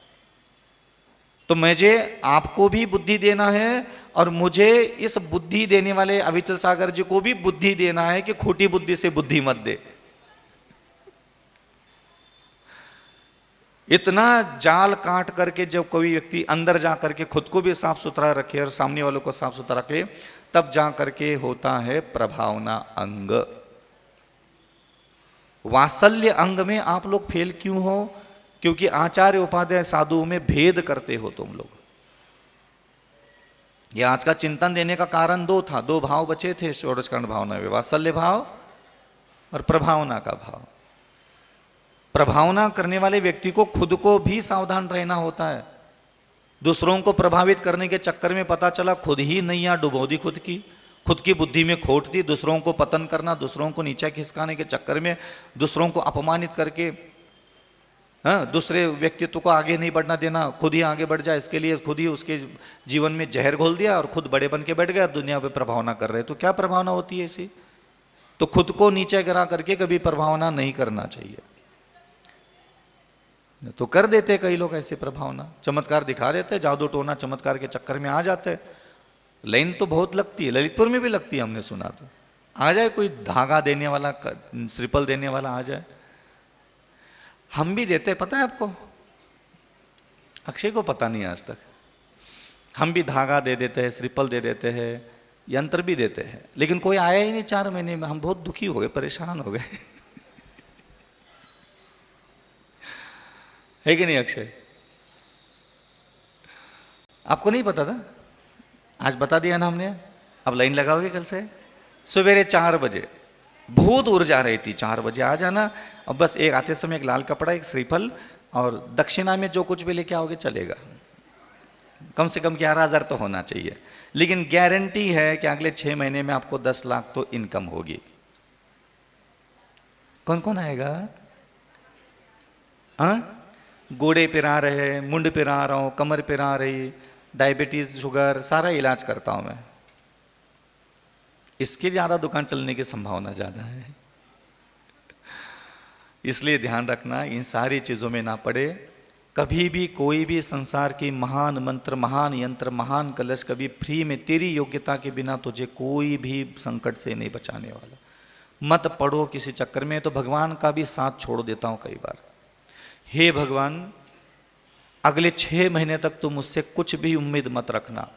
तो मुझे आपको भी बुद्धि देना है और मुझे इस बुद्धि देने वाले अविचल सागर जी को भी बुद्धि देना है कि खोटी बुद्धि से बुद्धि मत दे। इतना जाल काट करके जब कोई व्यक्ति अंदर जा करके खुद को भी साफ सुथरा रखे और सामने वालों को साफ सुथरा रखे, तब जा करके होता है प्रभावना अंग। वात्सल्य अंग में आप लोग फेल क्यों हो? क्योंकि आचार्य उपाध्याय साधुओं में भेद करते हो तुम लोग। ये आज का चिंतन देने का कारण दो था, दो भाव बचे थे षोडश कर्ण भावना में, वात्सल्य भाव और प्रभावना का भाव। प्रभावना करने वाले व्यक्ति को खुद को भी सावधान रहना होता है। दूसरों को प्रभावित करने के चक्कर में पता चला खुद ही नैया डुबो दी, खुद की बुद्धि में खोट दी, दूसरों को पतन करना, दूसरों को नीचे खिसकाने के चक्कर में दूसरों को अपमानित करके, हाँ, दूसरे व्यक्तित्व को आगे नहीं बढ़ना देना, खुद ही आगे बढ़ जाए इसके लिए खुद ही उसके जीवन में जहर घोल दिया और खुद बड़े बन के बैठ गया, दुनिया पे प्रभावना कर रहे। तो क्या प्रभावना होती है ऐसी? तो खुद को नीचे गिरा करके कभी प्रभावना नहीं करना चाहिए। तो कर देते कई लोग ऐसे प्रभावना, चमत्कार दिखा देते, जादू टोना चमत्कार के चक्कर में आ जाते। लाइन तो बहुत लगती है, ललितपुर में भी लगती है, हमने सुना। तो आ जाए कोई धागा देने वाला, श्रीफल देने वाला आ जाए। हम भी देते, पता है आपको? अक्षय को पता नहीं आज तक। हम भी धागा दे देते हैं, श्रीफल दे देते हैं, यंत्र भी देते हैं, लेकिन कोई आया ही नहीं 4 महीने में। हम बहुत दुखी हो गए, परेशान हो गए। है कि नहीं अक्षय? आपको नहीं पता था, आज बता दिया ना हमने। अब लाइन लगाओगे कल से सवेरे 4 बजे, बहुत ऊर्जा रही थी, 4 बजे आ जाना। अब बस एक आते समय एक लाल कपड़ा, एक श्रीफल और दक्षिणा में जो कुछ भी लेके आओगे चलेगा। कम से कम 11,000 तो होना चाहिए, लेकिन गारंटी है कि अगले 6 महीने में आपको 10 लाख तो इनकम होगी। कौन कौन आएगा? हाँ, गोड़े पिरा रहे, मुंड पिरा रहा हूं, कमर पिरा रही, डायबिटीज, शुगर, सारा इलाज करता हूं मैं। इसके ज्यादा दुकान चलने की संभावना ज्यादा है। इसलिए ध्यान रखना, इन सारी चीजों में ना पड़े। कभी भी कोई भी संसार की महान मंत्र, महान यंत्र, महान कलश कभी फ्री में तेरी योग्यता के बिना तुझे कोई भी संकट से नहीं बचाने वाला। मत पड़ो किसी चक्कर में। तो भगवान का भी साथ छोड़ देता हूं कई बार। हे भगवान, अगले 6 महीने तक तुम मुझसे कुछ भी उम्मीद मत रखना।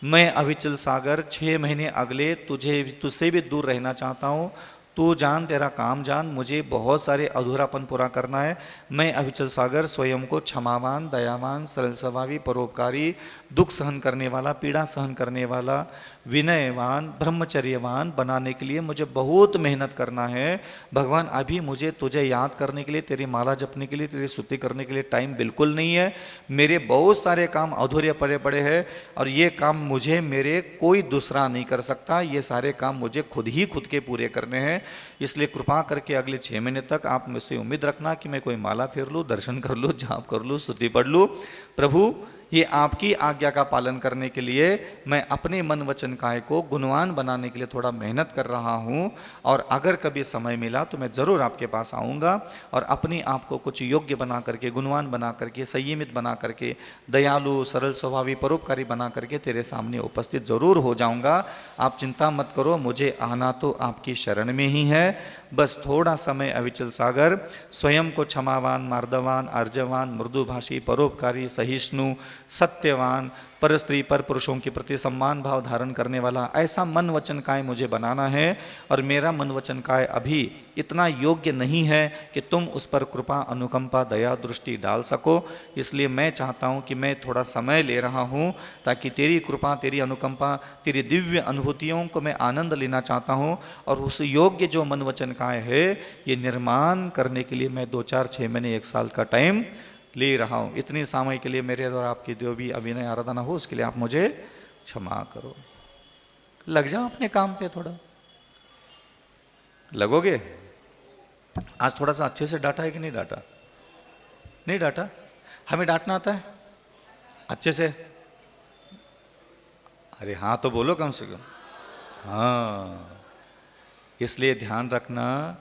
मैं अविचल सागर 6 महीने अगले तुझसे भी दूर रहना चाहता हूँ। तू जान, तेरा काम जान, मुझे बहुत सारे अधूरापन पूरा करना है। मैं अविचल सागर स्वयं को क्षमावान, दयावान, सरल स्वभावी, परोपकारी, दुख सहन करने वाला, पीड़ा सहन करने वाला, विनयवान, ब्रह्मचर्यवान बनाने के लिए मुझे बहुत मेहनत करना है। भगवान, अभी मुझे तुझे याद करने के लिए, तेरी माला जपने के लिए, तेरी स्तुति करने के लिए टाइम बिल्कुल नहीं है। मेरे बहुत सारे काम अधूरे पड़े पड़े हैं और ये काम मुझे मेरे कोई दूसरा नहीं कर सकता। ये सारे काम मुझे खुद ही खुद के पूरे करने हैं। इसलिए कृपा करके अगले 6 महीने तक आप मुझसे उम्मीद रखना कि मैं कोई माला फेर लूँ, दर्शन कर लूँ, जाप कर लूँ, स्तुति पढ़ लूँ। प्रभु, ये आपकी आज्ञा का पालन करने के लिए मैं अपने मन वचन काय को गुणवान बनाने के लिए थोड़ा मेहनत कर रहा हूँ। और अगर कभी समय मिला तो मैं ज़रूर आपके पास आऊँगा और अपने आप को कुछ योग्य बना करके, गुणवान बना करके, संयमित बना करके, दयालु, सरल स्वभावी, परोपकारी बना करके तेरे सामने उपस्थित ज़रूर हो जाऊँगा। आप चिंता मत करो, मुझे आना तो आपकी शरण में ही है। बस थोड़ा समय अविचल सागर स्वयं को क्षमावान, मार्दवान, अर्जवान, मृदुभाषी, परोपकारी, सहिष्णु, सत्यवान, पर स्त्री पर पुरुषों के प्रति सम्मान भाव धारण करने वाला ऐसा मन वचन काय मुझे बनाना है। और मेरा मन वचन काय अभी इतना योग्य नहीं है कि तुम उस पर कृपा, अनुकंपा, दया दृष्टि डाल सको। इसलिए मैं चाहता हूँ कि मैं थोड़ा समय ले रहा हूँ ताकि तेरी कृपा, तेरी अनुकंपा, तेरी दिव्य अनुभूतियों को मैं आनंद लेना चाहता हूँ। और उस योग्य जो मन वचन काय है ये निर्माण करने के लिए मैं 2, 4, 6 महीने, 1 साल का टाइम ले रहा हूँ। इतनी समय के लिए मेरे द्वारा आपकी जो भी अभिनय आराधना हो उसके लिए आप मुझे क्षमा करो। लग जाओ अपने काम पे थोड़ा। लगोगे? आज थोड़ा सा अच्छे से डांटा है कि नहीं डांटा? नहीं डांटा? हमें डांटना आता है अच्छे से? अरे हाँ तो बोलो कम से कम। हाँ, इसलिए ध्यान रखना,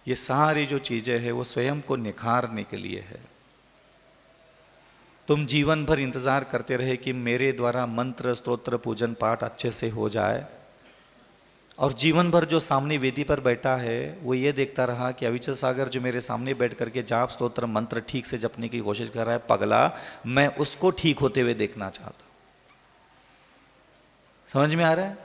ये सारी जो चीजें हैं वो स्वयं को निखारने के लिए है। तुम जीवन भर इंतजार करते रहे कि मेरे द्वारा मंत्र स्तोत्र पूजन पाठ अच्छे से हो जाए, और जीवन भर जो सामने वेदी पर बैठा है वो ये देखता रहा कि अविचल सागर जो मेरे सामने बैठ करके जाप स्तोत्र मंत्र ठीक से जपने की कोशिश कर रहा है, पगला, मैं उसको ठीक होते हुए देखना चाहता हूं। समझ में आ रहा है?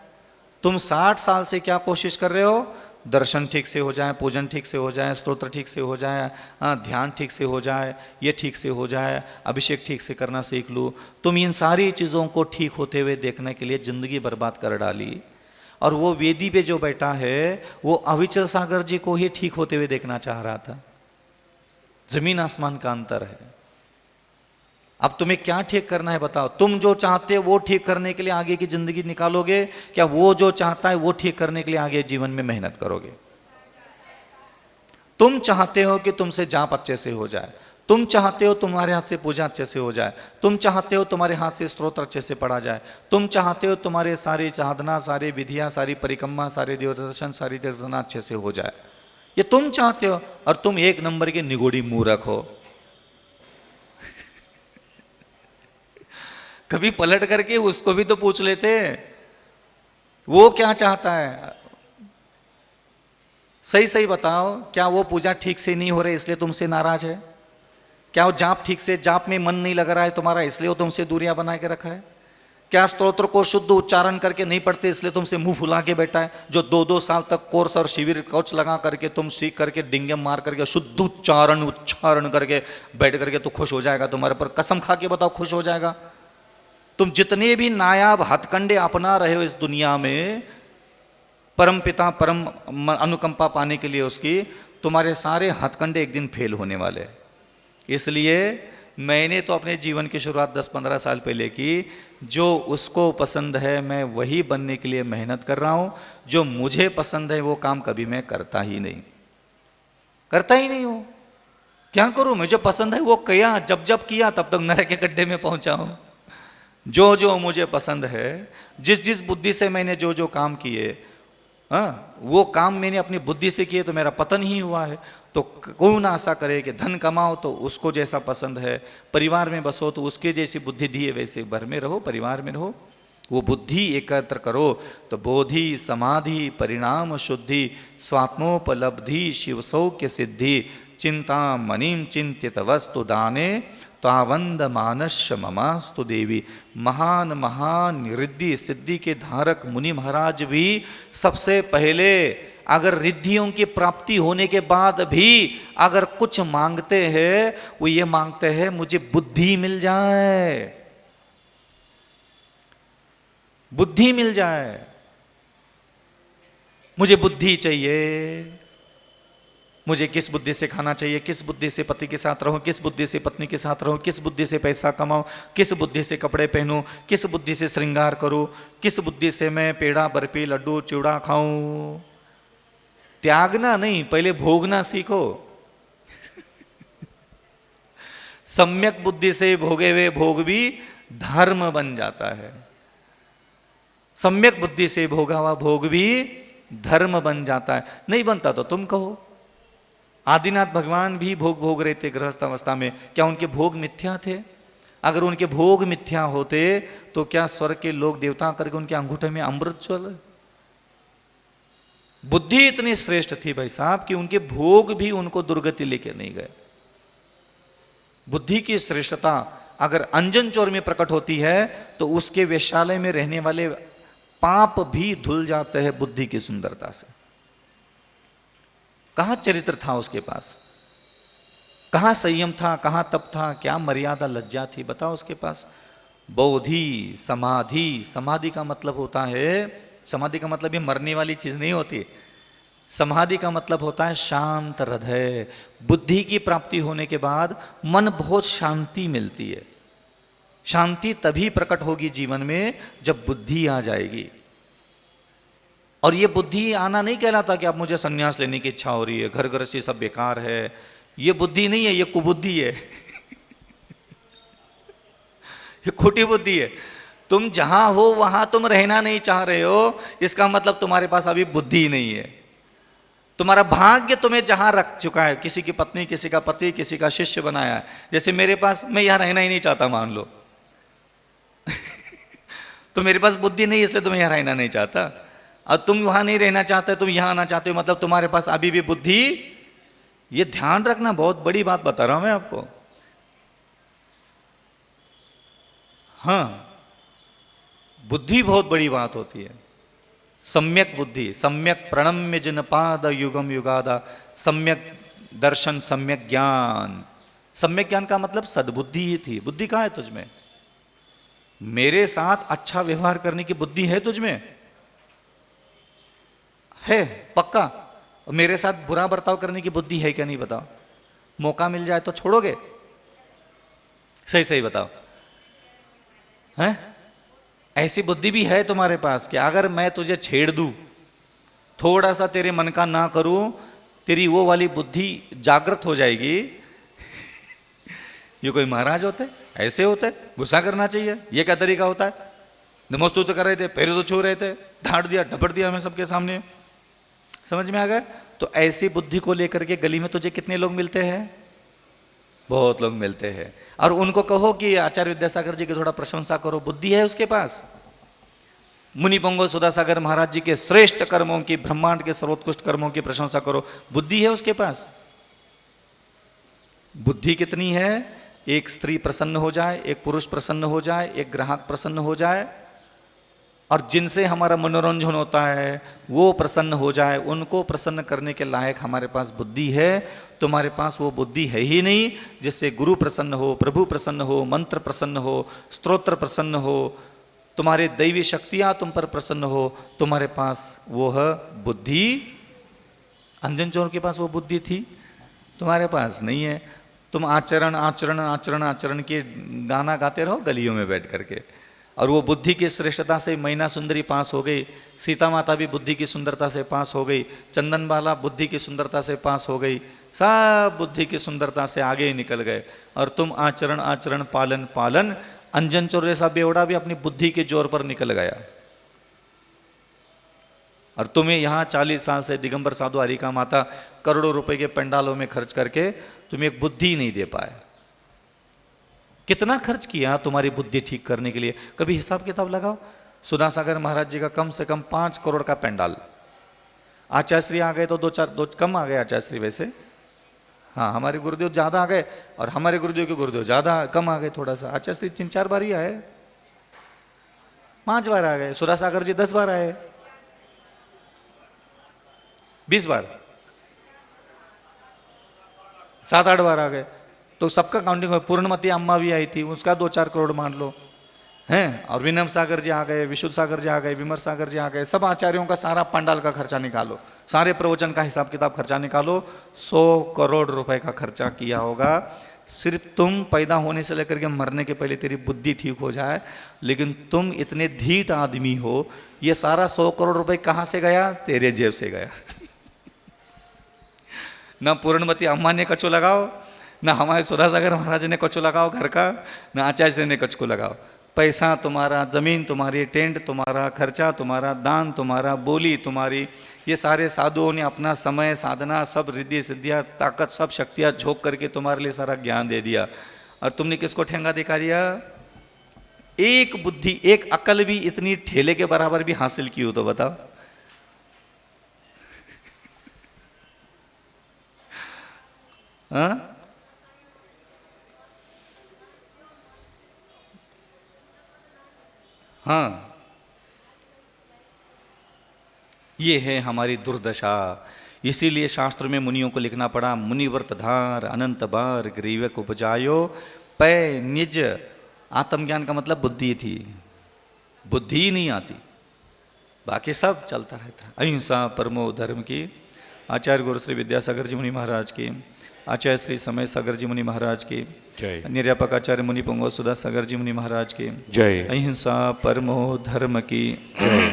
तुम 60 साल से क्या कोशिश कर रहे हो? दर्शन ठीक से हो जाए, पूजन ठीक से हो जाए, स्तोत्र ठीक से हो जाए, ध्यान ठीक से हो जाए, ये ठीक से हो जाए, अभिषेक ठीक से करना सीख लूँ। तुम इन सारी चीज़ों को ठीक होते हुए देखने के लिए जिंदगी बर्बाद कर डाली, और वो वेदी पे जो बैठा है वो अविचल सागर जी को ही ठीक होते हुए देखना चाह रहा था। जमीन आसमान का अंतर है। अब तुम्हें क्या ठीक करना है बताओ? तुम जो चाहते हो वो ठीक करने के लिए आगे की जिंदगी निकालोगे, क्या वो जो चाहता है वो ठीक करने के लिए आगे जीवन में मेहनत करोगे? तुम चाहते हो कि तुमसे जाप अच्छे से हो जाए, तुम चाहते हो तुम्हारे हाथ से पूजा अच्छे से हो जाए, तुम चाहते हो तुम्हारे हाथ से स्तोत्र अच्छे से पढ़ा जाए, तुम चाहते हो तुम्हारे सारी साधना, सारी विधियां, सारी परिक्रमा, सारे देवदर्शन, सारी देवदर्शना अच्छे से हो जाए, ये तुम चाहते हो। और तुम एक नंबर के निगोड़ी मूर्ख हो। कभी पलट करके उसको भी तो पूछ लेते, वो क्या चाहता है? सही सही बताओ, क्या वो पूजा ठीक से नहीं हो रही इसलिए तुमसे नाराज है? क्या वो जाप ठीक से, जाप में मन नहीं लग रहा है तुम्हारा इसलिए वो तुमसे दूरियां बना के रखा है? क्या स्तोत्र को शुद्ध उच्चारण करके नहीं पढ़ते इसलिए तुमसे मुंह फुला के बैठा है? जो 2-2 साल तक कोर्स और शिविर कोच लगा करके तुम सीख करके डिंगे मार करके शुद्ध उच्चारण करके बैठ करके तो खुश हो जाएगा तुम्हारे पर? कसम खा के बताओ खुश हो जाएगा? तुम जितने भी नायाब हथकंडे अपना रहे हो इस दुनिया में, परम पिता परम अनुकंपा पाने के लिए उसकी, तुम्हारे सारे हथकंडे एक दिन फेल होने वाले। इसलिए मैंने तो अपने जीवन की शुरुआत 10-15 साल पहले की। जो उसको पसंद है मैं वही बनने के लिए मेहनत कर रहा हूं। जो मुझे पसंद है वो काम कभी मैं करता ही नहीं हूं। क्या करूं? मुझे पसंद है वो किया, जब जब किया तब तक नरक के गड्ढे में पहुंचा हूं। जो जो मुझे पसंद है, जिस जिस बुद्धि से मैंने जो जो काम किए, वो काम मैंने अपनी बुद्धि से किए तो मेरा पतन ही हुआ है। तो कौन आशा करे कि धन कमाओ तो उसको जैसा पसंद है, परिवार में बसो तो उसके जैसी बुद्धि दी है वैसे घर में रहो, परिवार में रहो। वो बुद्धि एकत्र करो तो बोधि समाधि परिणाम शुद्धि स्वात्मोपलब्धि शिव सौख्य सिद्धि चिंता मनिम चिंतित वस्तु दाने तावंद मानस्य ममास्तु देवी। महान महान रिद्धि सिद्धि के धारक मुनि महाराज भी सबसे पहले अगर रिद्धियों की प्राप्ति होने के बाद भी अगर कुछ मांगते हैं, वो ये मांगते हैं मुझे बुद्धि मिल जाए, बुद्धि मिल जाए, मुझे बुद्धि चाहिए। मुझे किस बुद्धि से खाना चाहिए, किस बुद्धि से पति के साथ रहूं, किस बुद्धि से पत्नी के साथ रहूं, किस बुद्धि से पैसा कमाऊं, किस बुद्धि से कपड़े पहनूं, किस बुद्धि से श्रृंगार करूं, किस बुद्धि से मैं पेड़ा बर्फी लड्डू चिवड़ा खाऊं। त्यागना नहीं, पहले भोगना सीखो। सम्यक बुद्धि से भोगे हुए भोग भी धर्म बन जाता है। सम्यक बुद्धि से भोगा हुआ भोग भी धर्म बन जाता है। नहीं बनता तो तुम कहो। आदिनाथ भगवान भी भोग भोग रहे थे गृहस्थ अवस्था में, क्या उनके भोग मिथ्या थे? अगर उनके भोग मिथ्या होते तो क्या स्वर्ग के लोग देवता करके उनके अंगूठे में अमृत चल? बुद्धि इतनी श्रेष्ठ थी भाई साहब कि उनके भोग भी उनको दुर्गति लेके नहीं गए। बुद्धि की श्रेष्ठता अगर अंजन चोर में प्रकट होती है तो उसके वेश्यालय में रहने वाले पाप भी धुल जाते हैं बुद्धि की सुंदरता से। कहां चरित्र था उसके पास, कहां संयम था, कहां तप था, क्या मर्यादा लज्जा थी बताओ उसके पास। बोधि समाधि, समाधि का मतलब होता है, समाधि का मतलब ये मरने वाली चीज नहीं होती। समाधि का मतलब होता है शांत हृदय। बुद्धि की प्राप्ति होने के बाद मन बहुत शांति मिलती है। शांति तभी प्रकट होगी जीवन में जब बुद्धि आ जाएगी। और ये बुद्धि आना नहीं कहलाता कि अब मुझे संन्यास लेने की इच्छा हो रही है, घर गृहस्थी सब बेकार है, ये बुद्धि नहीं है, ये कुबुद्धि है। ये खोटी बुद्धि है। तुम जहां हो वहां तुम रहना नहीं चाह रहे हो, इसका मतलब तुम्हारे पास अभी बुद्धि नहीं है। तुम्हारा भाग्य तुम्हें जहां रख चुका है, किसी की पत्नी, किसी का पति, किसी का शिष्य बनाया है। जैसे मेरे पास, मैं यहां रहना ही नहीं चाहता मान लो। तो मेरे पास बुद्धि नहीं, इसलिए तुम यहां रहना नहीं चाहता। और तुम वहां नहीं रहना चाहते, तुम यहां आना चाहते हो, मतलब तुम्हारे पास अभी भी बुद्धि। ये ध्यान रखना, बहुत बड़ी बात बता रहा हूं मैं आपको। हाँ, बुद्धि बहुत बड़ी बात होती है। सम्यक बुद्धि, सम्यक प्रणम्य जनपाद युगम युगादा, सम्यक दर्शन, सम्यक ज्ञान। सम्यक ज्ञान का मतलब सद्बुद्धि ही थी। बुद्धि कहाँ है तुझमें? मेरे साथ अच्छा व्यवहार करने की बुद्धि है तुझमें? है पक्का? और मेरे साथ बुरा बर्ताव करने की बुद्धि है क्या? नहीं बताओ। मौका मिल जाए तो छोड़ोगे? सही सही बताओ। हैं? ऐसी बुद्धि भी है तुम्हारे पास कि अगर मैं तुझे छेड़ दूं, थोड़ा सा तेरे मन का ना करूं, तेरी वो वाली बुद्धि जागृत हो जाएगी। ये कोई महाराज होते? ऐसे होते? गुस्सा करना चाहिए, ये क्या तरीका होता है? नमस्तु तो कर रहे थे, पैर तो छू रहे थे, ढांट दिया, ढपट दिया हमें सबके सामने। समझ में आ गया? तो ऐसी बुद्धि को लेकर के गली में तुझे कितने लोग मिलते हैं? बहुत लोग मिलते हैं। और उनको कहो कि आचार्य विद्यासागर जी की थोड़ा प्रशंसा करो, बुद्धि है उसके पास। मुनि पंगो सुधासागर महाराज जी के श्रेष्ठ कर्मों की, ब्रह्मांड के सर्वोत्कृष्ट कर्मों की प्रशंसा करो, बुद्धि है उसके पास। बुद्धि कितनी है? एक स्त्री प्रसन्न हो जाए, एक पुरुष प्रसन्न हो जाए, एक ग्राहक प्रसन्न हो जाए, और जिनसे हमारा मनोरंजन होता है वो प्रसन्न हो जाए, उनको प्रसन्न करने के लायक हमारे पास बुद्धि है। तुम्हारे पास वो बुद्धि है ही नहीं जिससे गुरु प्रसन्न हो, प्रभु प्रसन्न हो, मंत्र प्रसन्न हो, स्तोत्र प्रसन्न हो, तुम्हारे दैवी शक्तियां तुम पर प्रसन्न हो। तुम्हारे पास वो है बुद्धि। अंजन चोर के पास वो बुद्धि थी, तुम्हारे पास नहीं है। तुम आचरण आचरण आचरण आचरण के गाना गाते रहो गलियों में बैठ करके, और वो बुद्धि की श्रेष्ठता से मैना सुंदरी पास हो गई, सीता माता भी बुद्धि की सुंदरता से पास हो गई, चंदन बाला बुद्धि की सुंदरता से पास हो गई, सब बुद्धि की सुंदरता से आगे ही निकल गए। और तुम आचरण आचरण पालन पालन, अंजन चोर जैसा बेवड़ा भी अपनी बुद्धि के जोर पर निकल गया। और तुम्हें यहाँ 40 साल से दिगंबर साधु हरिका माता करोड़ों रुपए के पंडालों में खर्च करके तुम्हें एक बुद्धि नहीं दे पाए। कितना खर्च किया तुम्हारी बुद्धि ठीक करने के लिए? कभी हिसाब किताब लगाओ। सुधासागर महाराज जी का कम से कम 5 करोड़ का पंडाल। आचार्यश्री आ गए तो दो कम आ गए आचार्यश्री वैसे। हाँ, हमारे गुरुदेव ज्यादा आ गए और हमारे गुरुदेव के गुरुदेव ज्यादा कम आ गए थोड़ा सा। आचार्यश्री 3-4 बार ही आए, 5 बार आ गए। सुधासागर जी 10 बार आए, 20 बार, 7-8 बार आ गए। तो सबका काउंटिंग हो। पूर्णमती अम्मा भी आई थी, उसका 2-4 करोड़ मान लो हैं। और विनम सागर जी आ गए, विशुद्ध सागर जी आ गए, विमर सागर जी आ गए। सब आचार्यों का सारा पंडाल का खर्चा निकालो, सारे प्रवचन का हिसाब किताब खर्चा निकालो। 100 करोड़ रुपए का खर्चा किया होगा। सिर्फ तुम पैदा होने से लेकर के मरने के पहले तेरी बुद्धि ठीक हो जाए। लेकिन तुम इतने धीट आदमी हो, ये सारा 100 करोड़ रुपए कहाँ से गया? तेरे जेब से गया। ना पूर्णमती अम्मा ने कचो लगाओ, ना हमारे सुधासागर महाराज ने कचो लगाओ घर का, ना आचार्य ने कच को लगाओ। पैसा तुम्हारा, जमीन तुम्हारी, टेंट तुम्हारा, खर्चा तुम्हारा, दान तुम्हारा, बोली तुम्हारी। ये सारे साधुओं ने अपना समय, साधना, सब रिद्धि सिद्धियाँ, ताकत, सब शक्तियाँ झोंक करके तुम्हारे लिए सारा ज्ञान दे दिया। और तुमने किसको ठेंगा दिखा दिया? एक बुद्धि, एक अकल भी इतनी ठेले के बराबर भी हासिल की हो तो बताओ। हाँ, हाँ, ये है हमारी दुर्दशा। इसीलिए शास्त्र में मुनियों को लिखना पड़ा, मुनिव्रत धार अनंत बार ग्रीवक उपजायो पै निज। आत्मज्ञान का मतलब बुद्धि थी, बुद्धि ही नहीं आती, बाकी सब चलता रहता है। अहिंसा परमो धर्म की। आचार्य गुरु श्री विद्यासागर जी मुनि महाराज की, आचार्य श्री समय सागर जी मुनि महाराज की जय। निर्यापक आचार्य मुनि पंगो सुधा सागर जी मुनि महाराज की जय। अहिंसा परमो धर्म की जय।